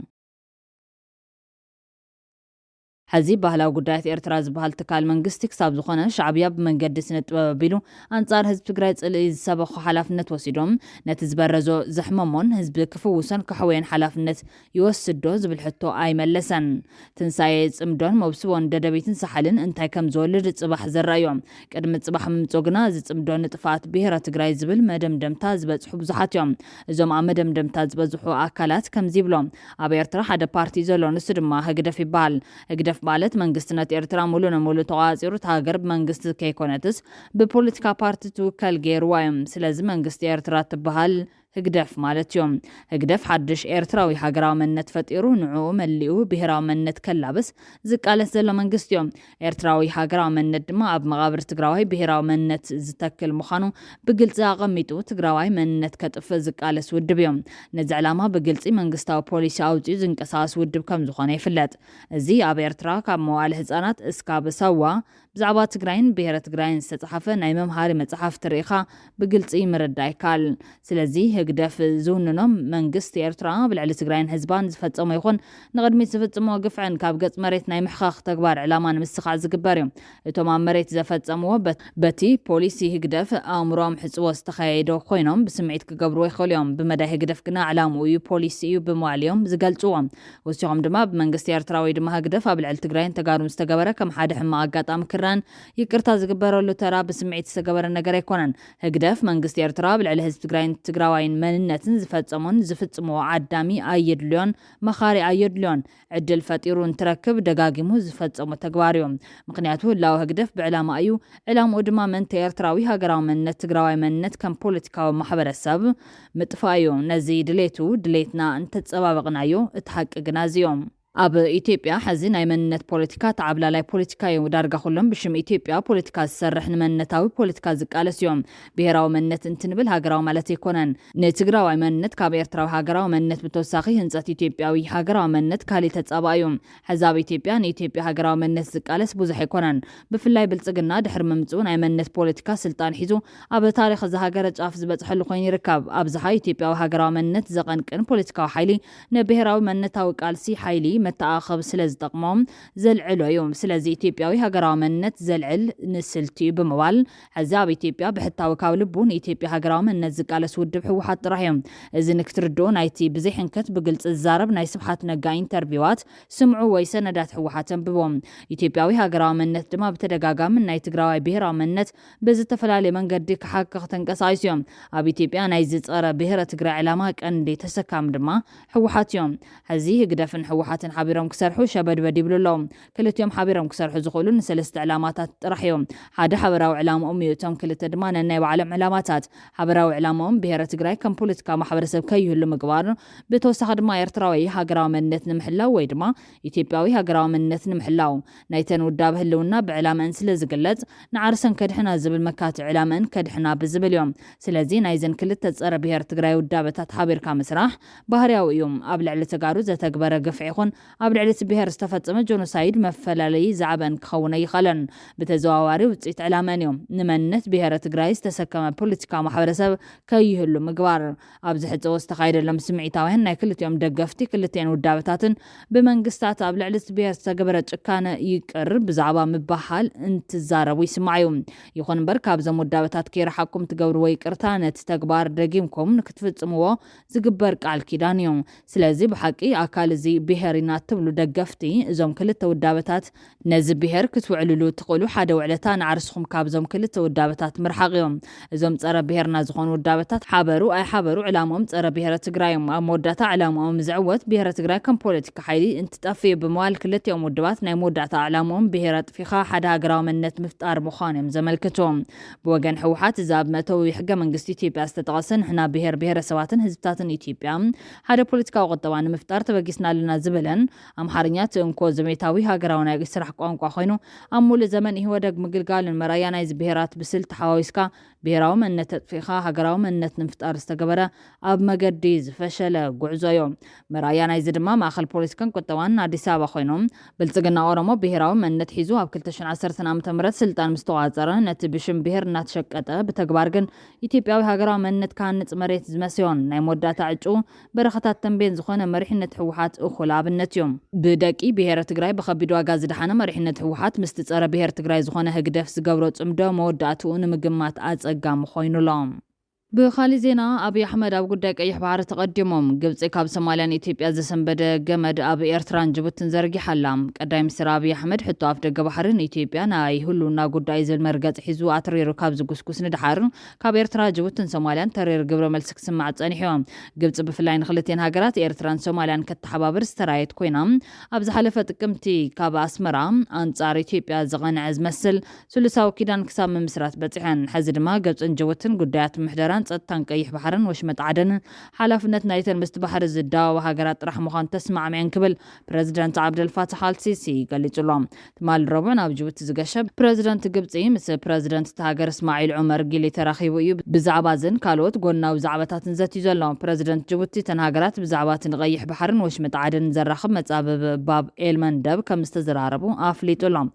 ሕዚ ባህላዊ ጉዳያት ኤርትራ ዝበሃል ትካል መንግስቲ ክሳብ ዝኾነ ሻዕብያ ብመንገዲ ስነ-ጥበብ ኣቢሉ ኣንጻር ህዝቢ ትግራይ ጽልኢ ዝሰበኹ ሓላፍነት ወሲዶም ነቲ ዝበረዞ ዘሕመሞን ህዝቢ ክፍውሶን ክሕወየን ሓላፍነት ይወስድ ዶ ዝብል ሕቶ ኣይመለሰን። ትንሳኤ ጽምዶን መብስቦን ደደቢትን ሳሓልን እንታይ ከም ዝወልድ ጽባሕ ዘርእዮም። ቅድሚ ጽባሕ ምምጾ ግና እዚ ጽምዶ ንጥፋት ብሄረ ትግራይ ዝብል መደምደምታ ዝበጽሑ ብዙሓት እዮም። እዞም ኣብ መደምደምታ ዝበዝሑ ኣካላት ከምዚ ይብሎም። ኣብ ኤርትራ ሓደ ፓርቲ ዘሎ ንሱ ድማ ህግደፍ ይበሃል። ህግደፍ ማለት መንግስትነት ኤርትራ ሙሉ ንሙሉ ተቋፂሩ ሃገር ብመንግስቲ ከይኮነትስ ብፖለቲካ ፓርቲ ትውከል ገይርዋ እዮም። ስለዚ መንግስቲ ኤርትራ ትበሃል ህግደፍ ማለት እዮም። ህግደፍ ሓድሽ ኤርትራዊ ሃገራዊ መንነት ፈጢሩ ንዑ መሊኡ ብሄራዊ መንነት ከላብስ ዝቃለስ ዘሎ መንግስቲ እዮም። ኤርትራዊ ሃገራዊ መንነት ድማ ኣብ መቃብር ትግራዋይ ብሄራዊ መንነት ዝተክል ምዃኑ ብግልፂ ኣቐሚጡ ትግራዋይ መንነት ከጥፍእ ዝቃለስ ውድብ እዮም። ነዚ ዕላማ ብግልፂ መንግስታዊ ፖሊሲ ኣውፅኡ ዝንቀሳቀስ ውድብ ከም ዝኾነ ይፍለጥ። እዚ ኣብ ኤርትራ ካብ መዋዕለ ህፃናት እስካብ ሰዋ ብዛዕባ ትግራይን ብሄረ ትግራይን ዝተጻሓፈ ናይ መምሃሪ መጽሓፍ ትርኢኻ ብግልፂ ምርዳእ ይካል። ስለዚ ህግደፍ ዝውንኖም መንግስቲ ኤርትራ ብልዕሊ ትግራይን ህዝባን ዝፈጸሞ ይኹን ንቅድሚት ዝፍጽሞ ግፍዕን ካብ ገጽ መሬት ናይ ምሕኻኽ ተግባር ዕላማ ንምስኻዕ ዝግበር እዮም። እቶም ኣብ መሬት ዘፈጸምዎ በቲ ፖሊሲ ህግደፍ ኣእምሮም ሕፅቦ ዝተኻየዶ ኮይኖም ብስምዒት ክገብርዎ ይኽእሉ እዮም። ብመዳይ ህግደፍ ግና ዕላምኡ እዩ ፖሊሲ እዩ ብምባል እዮም ዝገልጽዎም። ወሲኾም ድማ ብመንግስቲ ኤርትራ ወይ ድማ ህግደፍ ኣብ ልዕሊ ትግራይን ተጋሩን ዝተገበረ ከም ሓደ ሕማቕ ኣጋጣሚ ክረአ ምሁራን ይቅርታ ዝግበረሉ ተራ ብስምዒት ዝተገበረ ነገር ኣይኮነን ህግደፍ መንግስቲ ኤርትራ ብልዕሊ ህዝቢ ትግራይን ትግራዋይን መንነትን ዝፍጽምዎ ዓዳሚ ኣየድልዮን መኻሪ ኣየድልዮን ዕድል ፈጢሩ እንትረክብ ደጋጊሙ ዝፈጸሙ ተግባር እዮም ምክንያቱ ህላዊ ህግደፍ ብዕላማ እዩ ዕላምኡ ድማ መንተ ኤርትራዊ ሃገራዊ መንነት ትግራዋይ መንነት ከም ፖለቲካዊ ማሕበረሰብ ምጥፋእ እዩ ነዚ ድሌትና እንተፀባበቕናዮ እቲ ሓቂ ግና እዚኦም ኣብ ኢትዮጵያ ሕዚ ናይ መንነት ፖለቲካ ተዓብላላይ ፖለቲካ እዩ ዳርጋ ኩሎም ብሽም ኢትዮጵያ ፖለቲካ ዝሰርሕ ንመንነታዊ ፖለቲካ ዝቃለስ እዮም ብሄራዊ መንነት እንትንብል ሃገራዊ ማለት ኣይኮነን ንትግራዋይ መንነት ካብ ኤርትራዊ ሃገራዊ መንነት ብተወሳኺ ህንፀት ኢትዮጵያዊ ሃገራዊ መንነት ካሊእ ተጻባ እዩ ሕዚ ኣብ ኢትዮጵያ ንኢትዮጵያ ሃገራዊ መንነት ዝቃለስ ብዙሕ ኣይኮነን ብፍላይ ብልጽግና ድሕሪ ምምጽኡ ናይ መንነት ፖለቲካ ስልጣን ሒዙ ኣብ ታሪኽ ዝሃገረ ጫፍ ዝበጽሐሉ ኮይኑ ይርከብ ኣብዝሓ ኢትዮጵያዊ ሃገራዊ መንነት ዘቐንቅን ፖለቲካዊ ሓይሊ ንብሄራዊ መንነታዊ ቃልሲ ሓይሊ መተኣኸብ ስለ ዝጠቕሞም ዘልዕሎ እዮም ስለዚ ኢትዮጵያዊ ሃገራዊ መንነት ዘልዕል ንስልቲ ብምባል ሕዚ ኣብ ኢትዮጵያ ብሕታዊ ካብ ልቡ ንኢትዮጵያ ሃገራዊ መንነት ዝቃለስ ውድብ ሕወሓት ጥራሕ እዮም እዚ ንክትርድኡ ናይቲ ብዘይ ሕንከት ብግልፂ ዝዛረብ ናይ ስብሓት ነጋ ኢንተርቪዋት ስምዑ ወይ ሰነዳት ሕወሓት አንብቦም ኢትዮጵያዊ ሃገራዊ መንነት ድማ ብተደጋጋሚ ናይ ትግራዋይ ብሄራዊ መንነት ብዝተፈላለየ መንገዲ ክሓክኽ ተንቀሳቂሱ እዮም ኣብ ኢትዮጵያ ናይ ዝፀረ ብሄረ ትግራይ ዕላማ ቀንዲ ተሰካም ድማ ሕወሓት እዮም ሕዚ ህግደፍን ሕወሓትን ሓቢሮም ክሰርሑ ሸበድበድ ይብሉሎም ክልቲኦም ሓቢሮም ክሰርሑ ዝኽእሉ ንሰለስተ ዕላማታት ጥራሕ እዮም ሓደ ሓበራዊ ዕላምኦም እዩ እቶም ክልተ ድማ ነናይ ባዕሎም ዕላማታት ሓበራዊ ዕላምኦም ብሄረ ትግራይ ከም ፖለቲካ ማሕበረሰብ ከይህሉ ምግባር ብተወሳኺ ድማ ኤርትራዊ ሃገራዊ መንነት ንምሕላው ወይ ድማ ኢትዮጵያዊ ሃገራዊ መንነት ንምሕላው ናይተን ውዳብ ህልውና ብዕላመን ስለ ዝግለጽ ንዓርሰን ከድሕና ዝብል መካቲ ዕላመን ከድሕና ብዝብል እዮም ስለዚ ናይዘን ክልተ ፀረ ብሄር ትግራይ ውዳበታት ሓቢርካ ምስራሕ ባህርያዊ እዮም ኣብ ልዕሊ ተጋሩ ዘተግበረ ግፍዒ ይኹን ኣብ ልዕሊ ብሄር ዝተፈጸመ ጆኖሳይድ መፈላለይ ዛዕበን ክኸውን ይኽእልን ብተዘዋዋሪ ውፅኢት ዕላመን እዮም ንመንነት ብሄረ ትግራይ ዝተሰከመ ፖለቲካ ማሕበረሰብ ከይህሉ ምግባር ኣብ ዝሕፀቦ ዝተኻየደሎም ስምዒታውያን ናይ ክልቲኦም ደገፍቲ ክልቲአን ውዳበታትን ብመንግስታት ኣብ ልዕሊ ብሄር ዝተገበረ ጭካነ ይቅር ብዛዕባ ምባሃል እንትዛረቡ ይስማዕ እዩ ይኹን እምበር ካብዞም ውዳበታት ከይረሓኩም ትገብርዎ ይቅርታ ነቲ ተግባር ደጊምኩም ንክትፍጽምዎ ዝግበር ቃል ኪዳን እዮም ስለዚ ብሓቂ ኣካል እዚ ብሄር ኢና ትብሉ ደገፍቲ እዞም ክልተ ውዳበታት ነዚ ብሄር ክትውዕልሉ ትኽእሉ ሓደ ውዕለታ ንዓርስኹም ካብዞም ክልተ ውዳበታት ምርሓቅ እዮም እዞም ፀረ ብሄርና ዝኾኑ ውዳበታት ሓበሩ ኣይሓበሩ ዕላምኦም ፀረ ብሄረ ትግራይ እዮም ኣብ መወዳእታ ዕላምኦም ዝዕወት ብሄረ ትግራይ ከም ፖለቲካ ሓይሊ እንትጠፍዩ ብምባል ክልቲኦም ውድባት ናይ መወዳእታ ዕላምኦም ብሄረ ጥፊኻ ሓደ ሃገራዊ መንነት ምፍጣር ምዃኑ እዮም ዘመልክቶም ብወገን ሕወሓት እዚ ኣብ መእተዊ ሕገ መንግስቲ ኢትዮጵያ ዝተጠቐሰ ንሕና ብሄረሰባትን ህዝብታትን ኢትዮጵያ ሓደ ፖለቲካዊ ቁጠባ ንምፍጣር ተበጊስና ኣለና ዝበለን ኣምሓርኛ ትእንኮ ዘሜታዊ ሃገራዊ ናይ ስራሕ ቋንቋ ኮይኑ ኣብ ሙሉእ ዘመን ይህወደግ ምግልጋልን መራያ ናይ ብሄራት ብስልቲ ሓዋዊስካ ብሄራዊ መንነት ተጥፊኻ ሃገራዊ መንነት ንምፍጣር ዝተገበረ ኣብ መገዲ ዝፈሸለ ጉዕዞ እዮም መራያ ናይዚ ድማ ማእኸል ፖለቲካን ቁጠባን ኣዲስ ኣበባ ኮይኖም ብልጽግና ኦሮሞ ብሄራዊ መንነት ሒዙ ኣብ 2010 ዓ.ም ስልጣን ምስ ተዋፀረ ነቲ ብሽም ብሄር እናተሸቀጠ ብተግባር ግን ኢትዮጵያዊ ሃገራዊ መንነት ካንጽ መሬት ዝመስዮን ናይ መወዳእታ ዕጩ በረኸታት ተንቤን ዝኾነ መሪሕነት ሕወሓት እኹል ኣብነት እዮም ብደቂ ብሄረ ትግራይ ብከቢድ ዋጋ ዝደሓነ መሪሕነት ሕወሓት ምስቲ ፀረ ብሄር ትግራይ ዝኾነ ህግደፍ ዝገብሮ ጽምዶ መወዳእትኡ ንምግማት ኣጸጋሚ ኮይኑሎም ብኻሊእ ዜና ኣብይ ኣሕመድ ኣብ ጉዳይ ቀይሕ ባሕሪ ተቐዲሞም ግብፂ ካብ ሶማልያን ኢትዮጵያ ዘሰንበደ ገመድ ኣብ ኤርትራን ጅቡትን ዘርጊሓላ ቀዳይ ሚኒስትር ኣብይ ኣሕመድ ሕቶ ኣፍ ደገ ባሕሪ ንኢትዮጵያ ናይ ህልውና ጉዳይ ዝብል መርገፂ ሒዙ ኣትሪሩ ካብ ዝጉስኩስ ንድሓር ካብ ኤርትራ ጅቡትን ሶማልያን ተሪር ግብረ መልሲ ክስማዕ ፀኒሖም ግብፂ ብፍላይ ንክልቴን ሃገራት ኤርትራን ሶማልያን ከተሓባብር ዝተራየት ኮይና ኣብ ዝሓለፈ ጥቅምቲ ካብ ኣስመራ ኣንጻር ኢትዮጵያ ዝቐንዐ ዝመስል ስሉሳዊ ኪዳን ክሳብ ምምስራት በፂሐን ሕዚ ድማ ግብፅን ጅቡትን ጉዳያት ምሕደራን ፀጥታን ቀይሕ ባሕርን ወሽመጥ ዓደንን ሓላፍነት ናይተን ምስቲ ባሕሪ ዝዳወባ ሃገራት ጥራሕ ምዃኑ ተስማዕምዐን ክብል ፕረዚደንት ዓብደልፋታሕ አልሲሲ ገሊጹሎም ትማል ረቡዕ ናብ ጅቡቲ ዝገሸብ ፕረዚደንት ግብፂ ምስ ፕረዚደንት ሃገር እስማዒል ዑመር ጊሌ ተራኺቡ እዩ ብዛዕባ ዝን ካልኦት ጎናዊ ዛዕባታትን ዘትዩ ዘሎ ፕረዚደንት ጅቡቲ ተን ሃገራት ብዛዕባ እቲ ንቀይሕ ባሕርን ወሽመጥ ዓደንን ዘራኽብ መጻበብ ባብ ኤልመንደብ ከም ዝተዘራረቡ ኣፍሊጡሎም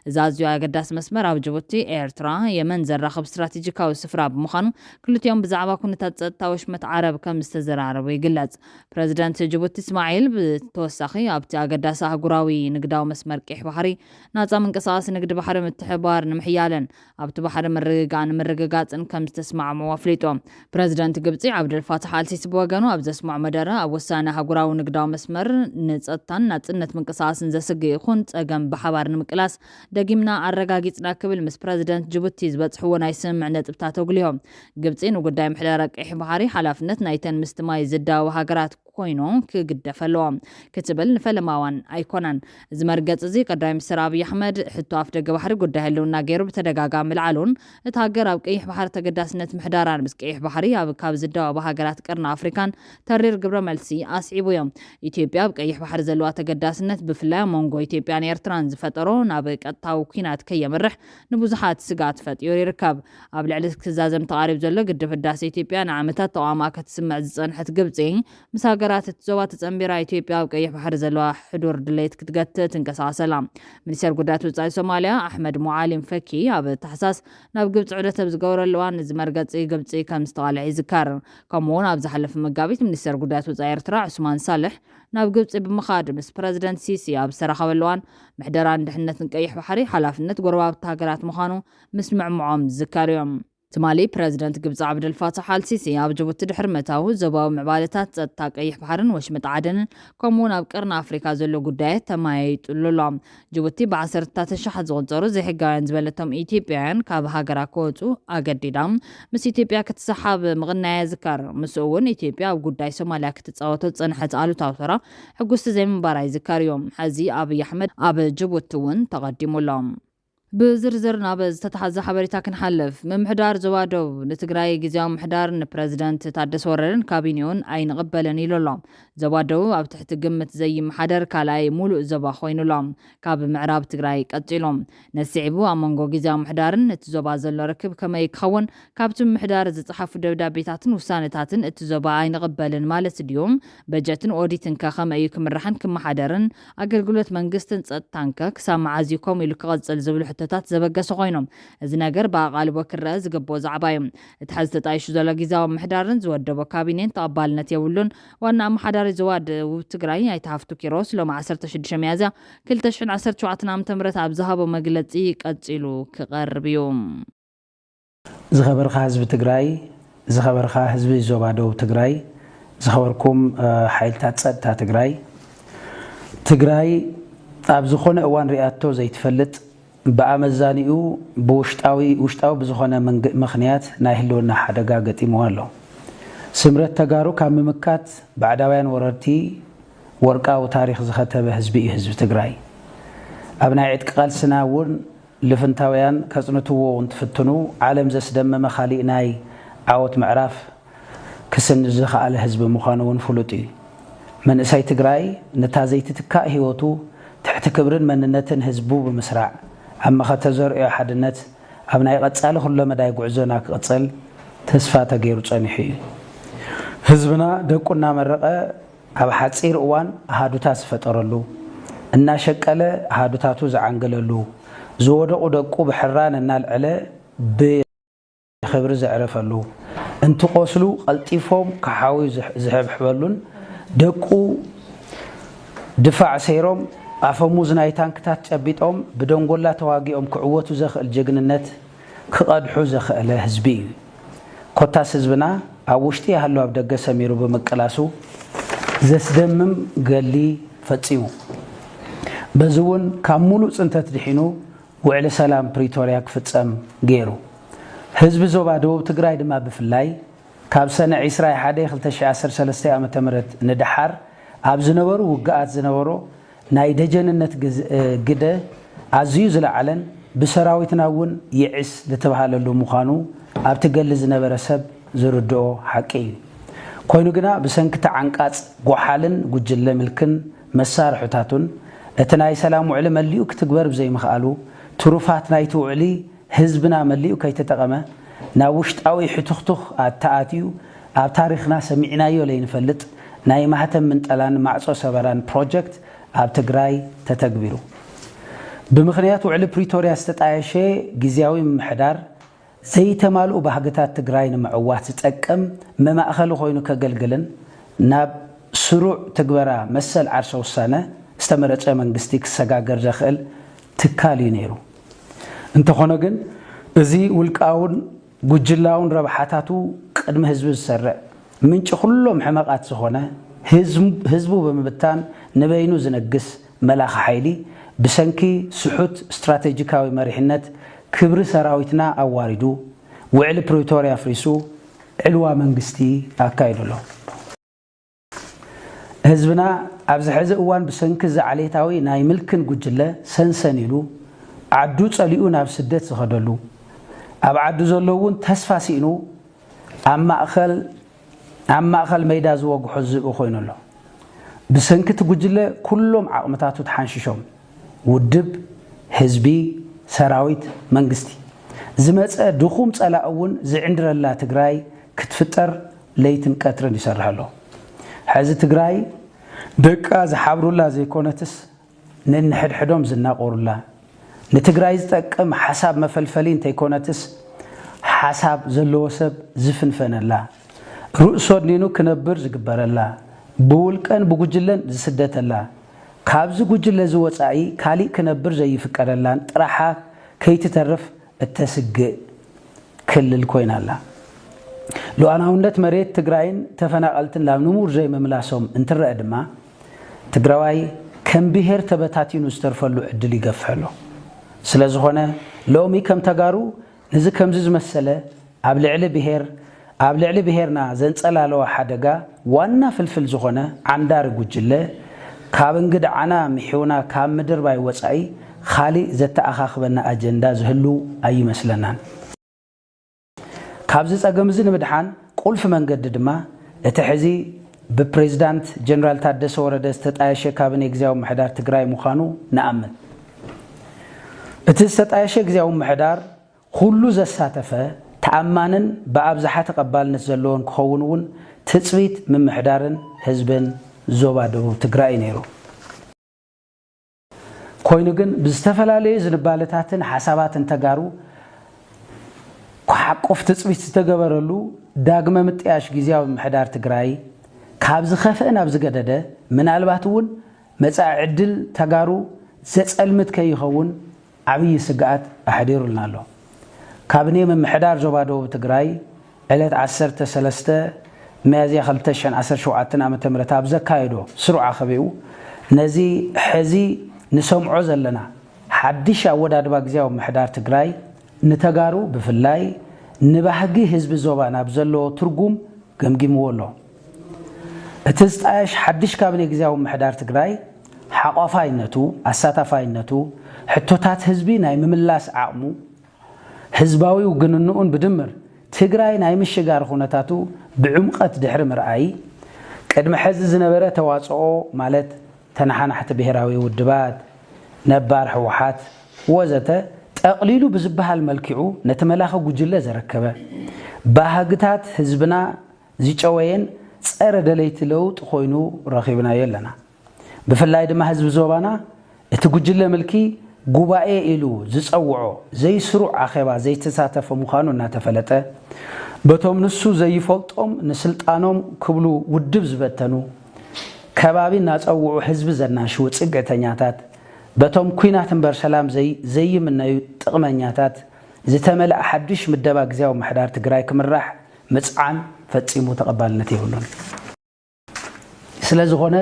እዚ ኣዝዩ ኣገዳሲ መስመር ኣብ ጅቡቲ ኤርትራ የመን ዘራኽብ ስትራቴጂካዊ ስፍራ ብምዃኑ ክልቲኦም ብዛዕባ ኩነታት ፀጥታ ወሽመጥ ዓረብ ከም ዝተዘራረቡ ይግለጽ ፕረዚደንት ጅቡቲ እስማዒል ብተወሳኺ ኣብቲ ኣገዳሲ ኣህጉራዊ ንግዳዊ መስመር ቀይሕ ባሕሪ ናፃ ምንቅስቓስ ንግዲ ባሕሪ ምትሕብባር ንምሕያልን ኣብቲ ባሕሪ ምርግጋፅን ከም ዝተስማዕምዑ ኣፍሊጦም ፕረዚደንት ግብፂ ዓብደልፋታሕ አልሲሲ ብወገኑ ኣብ ዘስምዖ መደረ ኣብ ወሳኒ ኣህጉራዊ ንግዳዊ መስመር ንፀጥታን ናፅነት ምንቅስቓስን ዘስግእ ይኹን ፀገም ብሓባር ንምቅላስ ደጊምና አረጋጊጽና ክብል ምስ ፕሬዚደንት ጅቡቲ ዝበጽሕዎ ናይ ስምምዕነት ነጥብታት ተጉልዮም ግብጺ ንጉዳይ ምሕደራ ቀይሕ ባህሪ ሓላፍነት ናይተን ምስትማይ ዝዳው ሃገራት ኮይኖም ክግደፈለዎም ክትብል ንፈለማዋን ኣይኮናን እዚ መርገጽ እዚ ቀዳማይ ሚኒስትር አብይ አሕመድ ሕቶ አፍ ደገ ባሕሪ ጉዳይ ህልውና ገይሩ ብተደጋጋሚ ልዓሉን እቲ ሃገር ኣብ ቀይሕ ባህሪ ተገዳስነት ምሕዳራን ምስ ቀይሕ ባህሪ ኣብ ካብ ዝዳወባ ሃገራት ቀርኒ ኣፍሪካን ተሪር ግብረ መልሲ ኣስዒቡ እዮም ኢትዮጵያ ኣብ ቀይሕ ባህሪ ዘለዋ ተገዳስነት ብፍላይ መንጎ ኢትዮጵያን ኤርትራን ዝፈጠሮ ናብ ቀጥታዊ ኩናት ከየምርሕ ንብዙሓት ስጋት ፈጢሩ ይርከብ ኣብ ልዕሊ ክዛዘም ተቃሪብ ዘሎ ግድብ ህዳሴ ኢትዮጵያ ንዓመታት ተቋማ ክትስምዕ ዝጸንሐት ግብጺ ምስ ሃገራት ዞባ ተጸምቢራ ኢትዮጵያ ኣብ ቀይሕ ባህሪ ዘለዋ ሕዱር ድሌት ክትገትት ትንቀሳቀሰላ ሚኒስትር ጉዳያት ወጻኢ ሶማሊያ አሕመድ ሙዓሊም ፈኪ ኣብ ታሕሳስ ናብ ግብጽ ዑደት ዝገበረሉ እዋን ዝመርገጽ ግብጽ ከም ዝተቃልዐ ይዝከር ከምኡውን ኣብ ዝሓለፈ መጋቢት ሚኒስትር ጉዳያት ወጻኢ ኤርትራ ዑስማን ሳልሕ ናብ ግብጽ ብምኻድ ምስ ፕሬዚደንት ሲሲ ኣብ ዝተረኸበሉ እዋን ምሕደራን ድሕነትን ቀይሕ ባህሪ ሓላፍነት ጎረባብቲ ሃገራት ምዃኑ ምስ ምዕምዖም ዝዝከር እዮም ትማሊ ፕሬዚደንት ግብጽ ዓብደል ፋታሕ አልሲሲ ኣብ ጅቡቲ ድሕሪ መታው ዞባዊ ምዕባለታት ጸጥታ ቀይሕ ባህርን ወሽመጥ ዓደንን ከምኡውን ኣብ ቀርኒ ኣፍሪካ ዘሎ ጉዳያት ተማያይጡሎም ጅቡቲ ብ10 ሸሓት ዝቁጸሩ ዘይሕጋውያን ዝበለቶም ኢትዮጵያውያን ካብ ሃገራ ክወጹ ኣገዲዳ ምስ ኢትዮጵያ ክትሰሓብ ምቕናያ ዝከር ምስ እውን ኢትዮጵያ ኣብ ጉዳይ ሶማልያ ክትጻወቶ ጸንሐት ኣሉታዊ ተራ ሕጉስቲ ዘይምንባራ ይዝከር እዮም ሕዚ አብይ አሕመድ ኣብ ጅቡቲ እውን ተቐዲሙሎም بزرزر نابز تتحزى حبريتا كنحلف ممحدار زوادو نتقراي جزاو محدار نبرزيدنت تادس وررن كابينيون اي نقبلن يلولام زوادو او تحت قمة زي محدر كالاي مولو زبا خوينو لام كاب معراب تقراي قتلهم نسعبو امونغو جزاو محدارن اتزوبا زلو ركب كما يكخون كابتم محدار زتصحفو دبدابيتاتن وسانتاتن اتزوبا اي نقبلن مالت اليوم بجتن اوديتن كاخم ايكم الرحن كم محدارن اقلقلت منقستن تانكا كسام عازيكم يلو كغزل زبلو حتى ታት ዘበገሰ ኮይኖም እዚ ነገር ባቃልቦ ክረአ ዝገቦ ዛዕባዩ እትሐዝ ተጣይሹ ዘሎ ጊዜያዊ ምሕዳርን ዝወደቦ ካቢኔት ተቀባልነት የብሉን ዋና ምሕዳር ዝዋድ ትግራይ አይታፍቱ ኪሮስ ሎም 16 ሚያዝያ 2017 ዓ.ም ኣብ ዝሃቦ መግለጺ ቀጽሉ ክቀርብ እዩ ዝኸበርካ ህዝቢ ትግራይ ዝኸበርካ ህዝቢ ዞባ ደቡብ ትግራይ ዝኸበርኩም ሓይልታት ጸጥታ ትግራይ ኣብ ዝኾነ እዋን ሪኣቶ ዘይትፈልጥ በአመዛኒኡ በውሽጣዊ በዝኾነ ምኽንያት ናይ ህልውና ሓደጋ ገጢሞ ኣሎ ስምረት ተጋሩ ካብ ምምካት ባዕዳውያን ወረርቲ ወርቃዊ ታሪኽ ዝኸተበ ህዝቢ ትግራይ ኣብ ናይ ዕጥቂ ቃልስና እውን ልፍንታውያን ከጽንትዎ እንትፍትኑ ዓለም ዘስደመመ ኻሊእ ናይ ዓወት ምዕራፍ ክስንዝ ዝኸኣለ ህዝቢ ምዃኑ እውን ፍሉጥ እዩ መንእሰይ ትግራይ ነታ ዘይትትካእ ህይወቱ ትሕቲ ክብርን መንነትን ህዝቡ ብምስራዕ ኣብ መኸተ ዘርእዮ ሓድነት ኣብ ናይ ቀጻሊ ኩሎ መዳይ ጉዕዞና ክቕጽል ተስፋ ተገይሩ ጸኒሑ እዩ ህዝብና ደቁና መረቐ ኣብ ሓጺር እዋን ኣሃዱታት ዝፈጠረሉ እናሸቀለ ኣሃዱታቱ ዝዓንገለሉ ዝወደቑ ደቁ ብሕራን እናልዕለ ብኽብሪ ዘዕረፈሉ እንትቆስሉ ቀልጢፎም ክሓዊ ዝሕብሕበሉን ደቁ ድፋዕ ሰይሮም ኣፈሙዝ ናይ ታንክታት ጨቢጦም ብደንጎላ ተዋጊኦም ክዕወቱ ዘኽእል ጀግንነት ክቐድሑ ዘኽእለ ህዝቢ እዩ ኮታስ ህዝብና ኣብ ውሽጢ ያህሉ ኣብ ደገ ሰሚሩ ብምቅላሱ ዘስደምም ገሊ ፈጺሙ በዚ እውን ካብ ሙሉእ ጽንተት ድሒኑ ውዕሊ ሰላም ፕሪቶሪያ ክፍጸም ገይሩ ህዝቢ ዞባ ደቡብ ትግራይ ድማ ብፍላይ ካብ ሰነ 21 2013 ዓ.ም ንድሓር ኣብ ዝነበሩ ውግኣት ዝነበሩ ናይ ደጀንነት ግደ ኣዝዩ ዝለዓለን ብሰራዊትና እውን ይዕስ ዝተባሃለሉ ምዃኑ ኣብ ትገሊ ዝነበረ ሰብ ዝርድኦ ሓቂ እዩ ኮይኑ ግና ብሰንኪቲ ዓንቃጽ ጓሓልን ጉጅለ ምልክን መሳርሕታቱን እቲ ናይ ሰላም ውዕሊ መሊኡ ክትግበር ብዘይምኽኣሉ ትሩፋት ናይቲ ውዕሊ ህዝብና መሊኡ ከይተጠቐመ ናብ ውሽጣዊ ሕቱኽቱኽ ኣተኣትዩ ኣብ ታሪኽና ሰሚዕናዮ ለይንፈልጥ ናይ ማህተም ምንጠላን ማዕጾ ሰበራን ፕሮጀክት ኣብ ትግራይ ተተግቢሩ ብምኽንያት ውዕሊ ፕሪቶሪያ ዝተጣየሸ ጊዜያዊ ምሕዳር ዘይተማልኡ ባህግታት ትግራይ ንምዕዋት ዝጠቅም መማእኸሊ ኮይኑ ከገልግልን ናብ ስሩዕ ትግበራ መሰል ዓርሰ ውሳነ ዝተመረጸ መንግስቲ ክሰጋገር ዘኽእል ትካል እዩ ነይሩ እንተኾነ ግን እዚ ውልቃውን ጉጅላውን ረብሓታቱ ቅድሚ ህዝቢ ዝሰርዕ ምንጭ ኩሎም ሕመቃት ዝኾነ ህዝቡ ብምብታን ንበይኑ ዝነግስ መላኸ ሓይሊ ብሰንኪ ስሑት ስትራቴጂካዊ መሪሕነት ክብሪ ሰራዊትና ኣዋሪዱ ውዕሊ ፕሪቶሪያ ፍሪሱ ዕልዋ መንግስቲ ኣካይድሎ ህዝብና ኣብዚ ሕዚ እዋን ብሰንኪ ዝዓሌታዊ ናይ ምልክን ጉጅለ ሰንሰን ኢሉ ዓዱ ጸሊኡ ናብ ስደት ዝኸደሉ ኣብ ዓዱ ዘለውን ተስፋ ሲእኑ ኣብ ማእኸል ሜዳ ዝወግሖ ዝብኡ ኮይኑሎ ብሰንኪ ጉጅለ ኩሎም ዓቕምታቱ ተሓንሽሾም ውድብ ህዝቢ ሰራዊት መንግስቲ ዝመፀ ድኹም ጸላእ እውን ዝዕንድረላ ትግራይ ክትፍጠር ለይትን ቀትርን ይሰርሐሎ ሕዚ ትግራይ ደቃ ዝሓብሩላ ዘይኮነትስ ነንሕድሕዶም ዝናቆሩላ ንትግራይ ዝጠቅም ሓሳብ መፈልፈሊ እንተይኮነትስ ሓሳብ ዘለዎ ሰብ ዝፍንፈነላ ርእሶ ዲኑ ክነብር ዝግበረላ ብውልቀን ብጉጅለን ዝስደተላ ካብዚ ጉጅለ ዝወፃኢ ካሊእ ክነብር ዘይፍቀደላን ጥራሓ ከይትተርፍ እተስግእ ክልል ኮይናላ ሉኣላውነት መሬት ትግራይን ተፈናቀልትን ናብ ንሙር ዘይምምላሶም እንትረአ ድማ ትግራዋይ ከም ብሄር ተበታቲኑ ዝተርፈሉ ዕድል ይገፍሐሎ ስለዝኾነ ሎሚ ከም ተጋሩ ነዚ ከምዚ ዝመሰለ ኣብ ልዕሊ ብሄርና ዘንጸላለዋ ሓደጋ ዋና ፍልፍል ዝኾነ ዓንዳሪ ጉጅለ ካብ እንግድ ዓና ምሕውና ካብ ምድር ባይ ወፃኢ ካሊእ ዘተኣኻኽበና ኣጀንዳ ዝህሉ ኣይመስለናን ካብዚ ጸገም እዚ ንምድሓን ቁልፊ መንገዲ ድማ እቲ ሕዚ ብፕሬዝዳንት ጀነራል ታደሰ ወረደ ዝተጣየሸ ካቢነ ግዝያዊ ምሕዳር ትግራይ ምዃኑ ንኣምን እቲ ዝተጣየሸ ግዝያዊ ምሕዳር ኩሉ ዘሳተፈ ተኣማንን ብኣብዝሓ ተቐባልነት ዘለዎን ክኸውን እውን ትፅቢት ምምሕዳርን ህዝብን ዞባ ደቡብ ትግራይ ነይሩ ኮይኑ ግን ብዝተፈላለዩ ዝንባለታትን ሓሳባትን ተጋሩ ሓቆፍ ትፅቢት ዝተገበረሉ ዳግመ ምጥያሽ ግዝያዊ ምሕዳር ትግራይ ካብ ዝኸፍአ ናብ ዝገደደ ምናልባት እውን መጻኢ ዕድል ተጋሩ ዘጸልምት ከይኸውን ዓብዪ ስግኣት ኣሕዲሩልና ኣሎ ካቢነ ምምሕዳር ዞባ ደቡብ ትግራይ ዕለት 13 ሚያዝያ 2017 ዓ.ም ኣብ ዘካየዶ ስሩዕ ኣኸቢኡ ነዚ ሕዚ ንሰምዖ ዘለና ሓድሽ ኣወዳድባ ግዝያዊ ምሕዳር ትግራይ ንተጋሩ ብፍላይ ንባህጊ ህዝቢ ዞባ ናብ ዘለዎ ትርጉም ገምጊምዎ ኣሎ እቲ ዝጣየሽ ሓድሽ ካቢነ ግዝያዊ ምሕዳር ትግራይ ሓቋፋይነቱ ኣሳታፋይነቱ ሕቶታት ህዝቢ ናይ ምምላስ ዓቕሙ ህዝባዊ ውግንንኡን ብድምር ትግራይ ናይ ምሽጋር ኩነታቱ ብዕምቀት ድሕሪ ምርኣይ ቅድሚ ሕዚ ዝነበረ ተዋፅኦ ማለት ተናሓናሕቲ ብሄራዊ ውድባት ነባር ሕወሓት ወዘተ ጠቕሊሉ ብዝበሃል መልክዑ ነቲ መላኸ ጉጅለ ዘረከበ ባህግታት ህዝብና ዝጨወየን ፀረ ደለይቲ ለውጥ ኮይኑ ረኺብናዮ ኣለና ብፍላይ ድማ ህዝቢ ዞባና እቲ ጉጅለ ምልኪ ጉባኤ ኢሉ ዝፀውዖ ዘይስሩዕ ኣኼባ ዘይተሳተፈ ምዃኑ እናተፈለጠ በቶም ንሱ ዘይፈልጦም ንስልጣኖም ክብሉ ውድብ ዝበተኑ ከባቢ እናፀውዑ ህዝቢ ዘናሽው ፅግዕተኛታት በቶም ኩናት እምበር ሰላም ዘይምነዩ ጥቕመኛታት ዝተመልአ ሓድሽ ምደባ ግዝያዊ ምሕዳር ትግራይ ክምራሕ ምፅዓን ፈፂሙ ተቐባልነት የብሉን ስለዝኾነ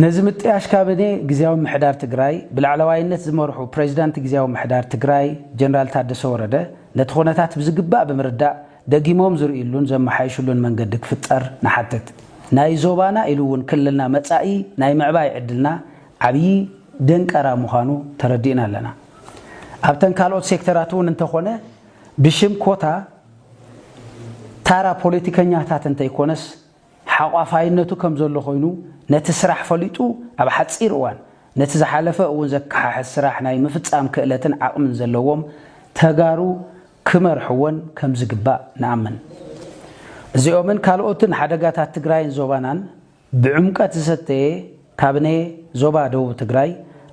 ነዚ ምጥያሽ ካቢነ ግዝያዊ ምሕዳር ትግራይ ብላዕለዋይነት ዝመርሑ ፕሬዝዳንት ግዝያዊ ምሕዳር ትግራይ ጀነራል ታደሰ ወረደ ነቲ ኩነታት ብዝግባእ ብምርዳእ ደጊሞም ዝርእሉን ዘመሓይሽሉን መንገዲ ክፍጠር ንሓትት ናይ ዞባና ኢሉ እውን ክልልና መጻኢ ናይ ምዕባይ ዕድልና ዓብዪ ደንቀራ ምዃኑ ተረዲእና ኣለና ኣብተን ካልኦት ሴክተራት እውን እንተኾነ ብሽም ኮታ ታራ ፖለቲከኛታት እንተይኮነስ ሓቋፋይነቱ ከም ዘሎ ኮይኑ ነቲ ስራሕ ፈሊጡ ኣብ ሓፂር እዋን ነቲ ዝሓለፈ እውን ዘከሓሕዝ ስራሕ ናይ ምፍፃም ክእለትን ዓቕምን ዘለዎም ተጋሩ ክመርሕዎን ከም ዝግባእ ንኣምን እዚኦምን ካልኦትን ሓደጋታት ትግራይን ዞባናን ብዕምቀት ዝሰተየ ካቢነ ዞባ ደቡብ ትግራይ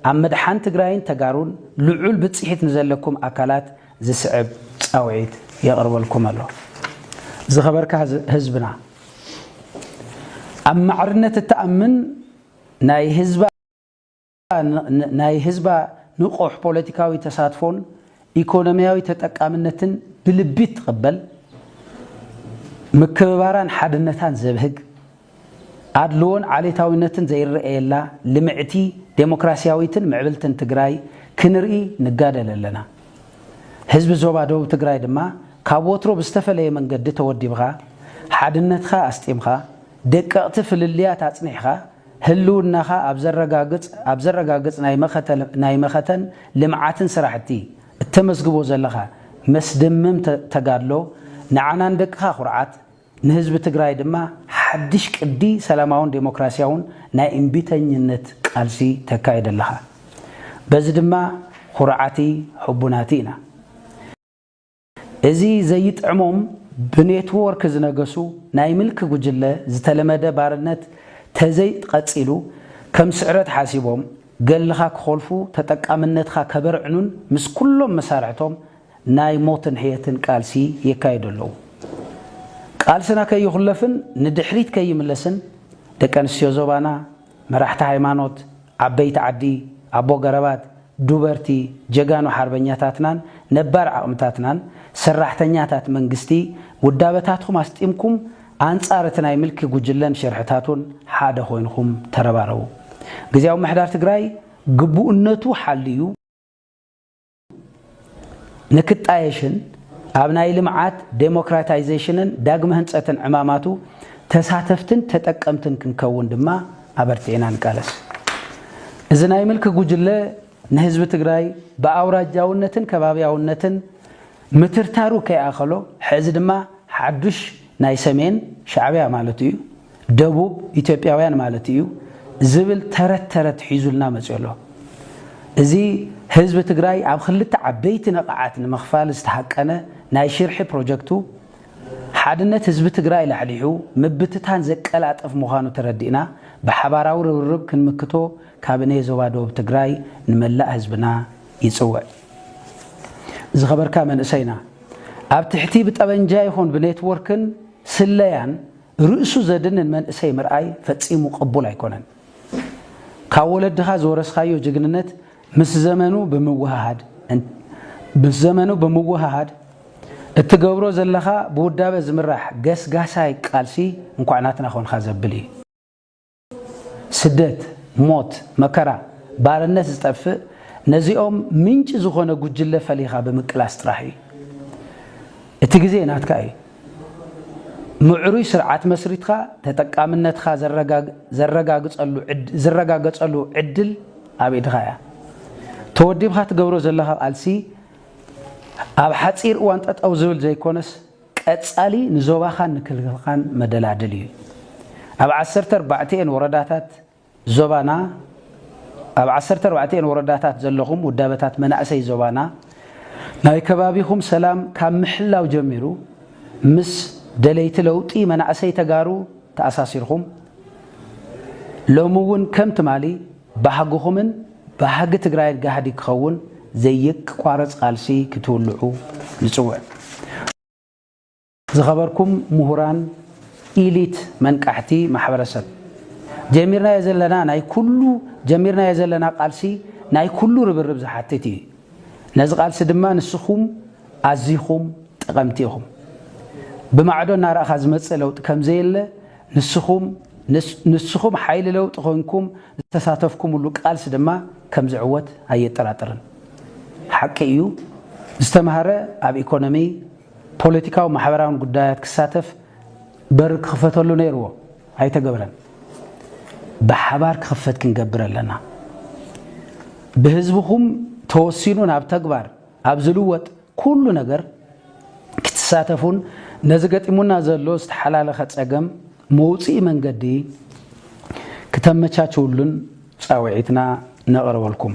ኣብ ምድሓን ትግራይን ተጋሩን ልዑል ብፅሒት ንዘለኩም ኣካላት ዝስዕብ ፃውዒት የቕርበልኩም ኣሎ ዝኸበርካ ህዝብና ኣብ ማዕርነት እተኣምን ናይ ህዝባ ንቑሕ ፖለቲካዊ ተሳትፎን ኢኮኖሚያዊ ተጠቃምነትን ብልቢት ትቕበል ምክብባራን ሓድነታን ዘብህግ أدلون عليتاوينتن زي الرئيلا لمعتي ديمقراسياويتن معبلتن تجراي كنرئي نقادة لنا حزب زوبا دوب تجراي دما كابوترو بستفلي من قد تودي بغا حادنتخا استيمخا دققت في الليات تصنيحها هلوناخا ابزرغاغص ناي مختن لمعاتن سراحتي التمسغبو زلخا مسدمم تغادلو نعنا ندقخا قرعات نحزب تግራይ ድማ حدش قدي سلاماون ديمقراسياون ناي امبيتنينت قالسي تكايدلخا بز ድማ قرعاتي حبوناتينا ازي زيت عموم بنيتورك زنغسو ناي ملك غجله زتلمده بارنت تزيت قصيلو كم سعرت حاسبهم قالخا كخلفو تطقامنتخا كبرعنون مس كلهم مسارعتهم ناي موتن حيتن قالسي يكايدلو قالسنا كي يخلفن ندحريت كي يملسن دكانسيو زوبانا مرحت هايمانوت عبيت عدي ابو غربات دوبرتي جغانو حربኛታትናን ነባር አቅምታትናን ሰራሕተኛታት መንግስቲ ወዳበታትኩም አስጢምኩም አንጻረትናይ ምልክ ጉጅለን ሸርሕታቱን ሓደ ኮይንኩም ተረባረው ግዜያው ምሕዳር ትግራይ ግቡእነቱ ሓልዩ ንክጣየሽን አብናይ ልምዓት ዴሞክራታይዜሽንን ዳግመ ህንጸትን ዕማማቱ ተሳተፍትን ተጠቀምትን ክንከውን ድማ አበርቴናን ቃለስ እዝናይ ምልክ ጉጅለ نحزب تግራይ باوراجاونتن ከባቢያውነትን ምትርታሩ ከያኸሎ ሕዚ ድማ ሓዱሽ ናይ ሰሜን ሻዕቢያ ማለት እዩ ደቡብ ኢትዮጵያውያን ማለት እዩ ዝብል ተረት ሒዙልና መጽሎ እዚ ህዝብ ትግራይ ኣብ ክልተ ዓበይቲ ነቃዓት ንምኽፋል ዝተሐቀነ ናይ ሽርሒ ፕሮጀክቱ ሓድነት ህዝብ ትግራይ ላሕሊሑ ምብትታን ዘቀላጠፍ ምዃኑ ተረዲእና بحباراو ربرب كنمكتو كابيني زوبا دوب تግራይ نملا حزبنا يصوع زخبركا من اسينا اب تحتي بطبنجا يكون بنيتوركن سليان رؤسو زدن من اسي مرأي فصيمو قبول ايكونن كاولدها زورسخايو جغننت مس زمنو بموهاد اتغبرو زلخا بودابه زمراح غسغاساي قالسي انكعناتنا خونخا زبلي سدت موت مكرا بارنت زطفء نزيኦም ምንጭ ዝኾነ ጉጅለ ፈሊኻ በመቅላስ ጥራሒ እቲ ግዜ ናትካይ ምዕሩይ ስርዓት መስሪትካ ተጠቃምነትካ ዘረጋገጸሉ ዕድል አብይድኻያ ተወዲብኻ ትገብሮ ዘለኻ ቃልሲ ኣብ ሓጺር እዋን ጠጠው ዝብል ዘይኮነስ ቀጻሊ ንዞባኻን ንክልኻን መደላድል እዩ ኣብ 14 ወረዳታት زوبانا اب 14 ወረዳታት ዘለኹም ወዳበታት መናእሰይ ዞባና ናይ ከባቢኹም ሰላም ካብ ምሕላው ጀሚሩ ምስ ደለይቲ ለውጢ መናእሰይ ተጋሩ ተኣሳሲርኹም ሎሙውን ከም ትማሊ ባህጉኹምን ባህግ ትግራይ ጋህዲ ክኸውን ዘይቅ ቋረጽ ቃልሲ ክትውልዑ ንጽውዕ ዝኸበርኩም ምሁራን ኢሊት መንቃሕቲ ማሕበረሰብ جميرنا يزلنا ناي قالسي ناي كله ربرب زحتتي نز قالس دما نسخوم ازيخوم تقمتيهم بمعدو نار اخذ مصلوت كم زيله نسخوم حيل لوط خونكم تساتفكم كل قالس دما كم زعوت ايطراطرن حقيو استمهره اب ايكونومي بوليتيكاو محبراون غدايات كساتف بر خفتلو نيرو ايتغبرن بحبار كخفت كنقبر لنا بهزبكم توصينون اب تغبار اب زلوت كل ነገር ክትሳተፉን ነዝገጥሙና ዘሎ استحلاله ጸገም موصي መንገዲ ከተመቻቹልን ጻውዒትና ነቀርበልኩም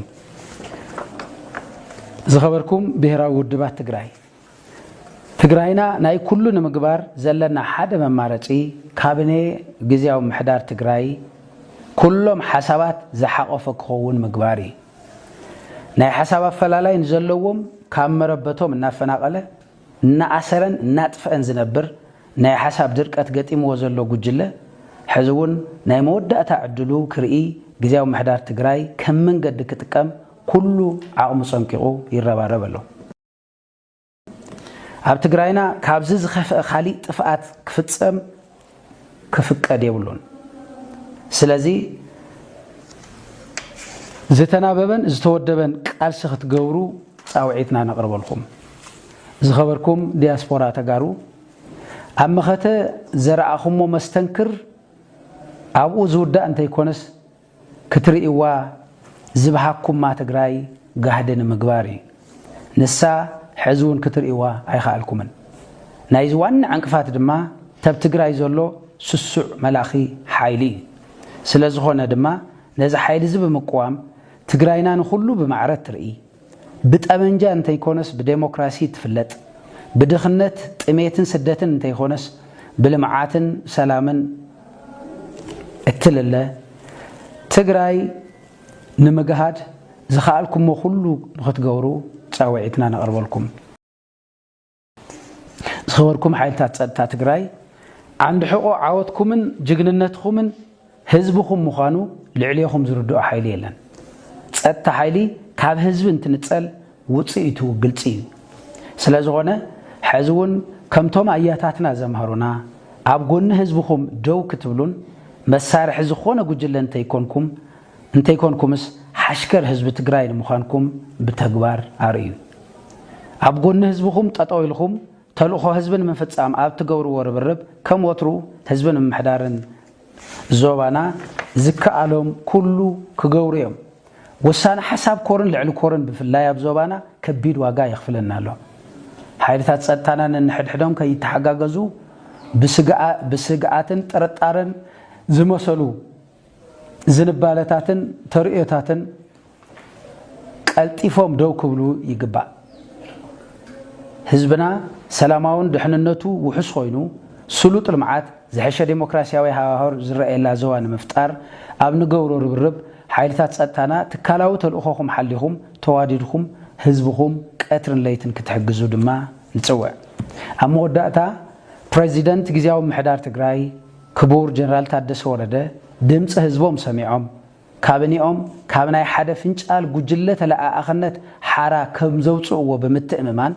ዝኸበርኩም ብሔራዊ ውድባት ትግራይና ናይ ኩሉ ንምግባር ዘለና ሓደ መማረጪ ካቢኔ ግዜያዊ ምሕዳር ትግራይ كلهم حسابات زحقف كون مغباري ناي حسابات فلالاي نزلوم كامربتهم نافناقله ناسرن ناطفن زنبر ناي حساب درقت غطيم وزلو غجله حزون ناي موداتا عدلو كري غزياو محدار تግራይ كمنقد كتقم كله عقم صنقو يرباربلو اب تግራይنا ካብዚ ዝخف خالي طفات كفصم كفقد يبلون ስለዚህ ዝተናበበን ዝተወደበን ቃልሲ ክትገብሩ ፃውዒትና ነቕርበልኩም ዝኸበርኩም ዲያስፖራ ተጋሩ ኣብ መኸተ ዘረኣኹሞ መስተንክር ኣብኡ ዝውዳእ እንተይኮነስ ክትርእይዋ ዝብሃኩማ ትግራይ ጋህድን ምግባር ንሳ ሕዚ እውን ክትርእይዋ ኣይከኣልኩምን ናይዚ ዋና ዕንቅፋት ድማ ተብ ትግራይ ዘሎ ስሱዕ መላኺ ሓይሊ ስለ ዝኾነ ድማ ነዚ ሓይሊ እዚ ብምቁዋም ትግራይና ንኹሉ ብማዕረት ትርኢ ብጠመንጃ እንተይኮነስ ብዴሞክራሲ ትፍለጥ ብድኽነት ጥሜትን ስደትን እንተይኮነስ ብልምዓትን ሰላምን እትልለ ትግራይ ንምግሃድ ዝኸኣልኩሞ ኩሉ ንኽትገብሩ ፃውዒትና ነቕርበልኩም ዝኸበርኩም ሓይልታት ፀጥታ ትግራይ ዓንዲ ሕቆ ዓወትኩምን ጅግንነትኩምን ህዝብኩም ምዃኑ ልዕልየኹም ዝርድኦ ሓይሊ የለን ፀጥታ ሓይሊ ካብ ህዝቢ እንትንፀል ውፅኢቱ ግልፂ እዩ ስለ ዝኾነ ሕዚ እውን ከምቶም ኣያታትና ዘምሃሩና ኣብ ጎኒ ህዝብኩም ደው ክትብሉን መሳርሒ ዝኾነ ጉጅለ እንተይኮንኩምስ ሓሽከር ህዝቢ ትግራይ ንምዃንኩም ብተግባር ኣርእዩ ኣብ ጎኒ ህዝብኩም ጠጠው ኢልኩም ተልእኾ ህዝብን ምፍፃም ኣብ ትገብርዎ ርብርብ ከም ወትሩ ህዝብን ምምሕዳርን ዞባና ዝከኣሎም ኩሉ ክገብሩ እዮም ወሳነ ሓሳብ ኮርን ልዕሊ ኮርን ብፍላይ ኣብ ዞባና ከቢድ ዋጋ ይኽፍለና ኣሎ ሓይልታት ፀጥታና ንሕድሕዶም ከይተሓጋገዙ ብስግኣትን ጥርጣርን ዝመሰሉ ዝንባለታትን ተርእዮታትን ቀልጢፎም ደው ክብሉ ይግባእ ህዝብና ሰላማውን ድሕንነቱ ውሑስ ኮይኑ ስሉጥ ልምዓት ዝሐሸ ዴሞክራሲያዊ ሃዋህር ዝረአየላ ዞባ ንምፍጣር ኣብ ንገብሮ ርብርብ ሓይልታት ፀጥታና ትካላዊ ተልእኾኹም ሓሊኹም ተዋዲድኩም ህዝብኩም ቀትርን ለይትን ክትሕግዙ ድማ ንፅውዕ ኣብ መወዳእታ ፕሬዚደንት ግዚያዊ ምሕዳር ትግራይ ክቡር ጀነራል ታደሰ ወረደ ድምፂ ህዝቦም ሰሚዖም ካቢነኦም ካብ ናይ ሓደ ፍንጫል ጉጅለ ተለኣኣኽነት ሓራ ከም ዘውፅእዎ ብምትእምማን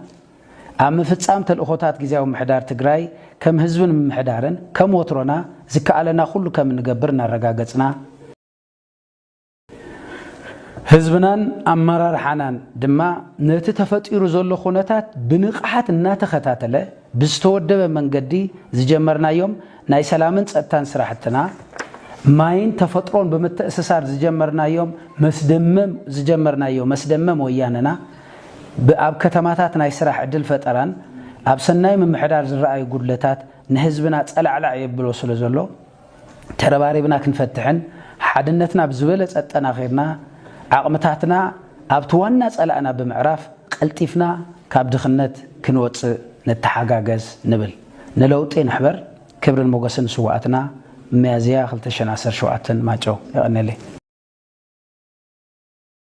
ኣብ ምፍፃም ተልእኾታት ግዚያዊ ምሕዳር ትግራይ ከም ህዝብን ምምሕዳርን ከም ወትሮና ዝከኣለና ኩሉ ከም ንገብር እናረጋገፅና ህዝብናን ኣመራርሓናን ድማ ነቲ ተፈጢሩ ዘሎ ኩነታት ብንቕሓት እናተኸታተለ ብዝተወደበ መንገዲ ዝጀመርናዮም ናይ ሰላምን ፀጥታን ስራሕትና ማይን ተፈጥሮን ብምትእስሳር መስደመም ወያነና ኣብ ከተማታት ናይ ስራሕ ዕድል ፈጠራን ኣብ ሰናይ ምምሕዳር ዝረኣዩ ጉድለታት ንህዝብና ፀላዕላዕ የብሎ ስለ ዘሎ ተረባሪብና ክንፈትሕን ሓድነትና ብዝበለፀ ጠናኺርና ዓቕምታትና ኣብቲ ዋና ፀላእና ብምዕራፍ ቀልጢፍና ካብ ድኽነት ክንወፅእ ነተሓጋገዝ ንብል ንለውጢ ንሕበር ክብርን ሞገስን ስዋዕትና ሚያዝያ 2017 ማጮ ይቕነለይ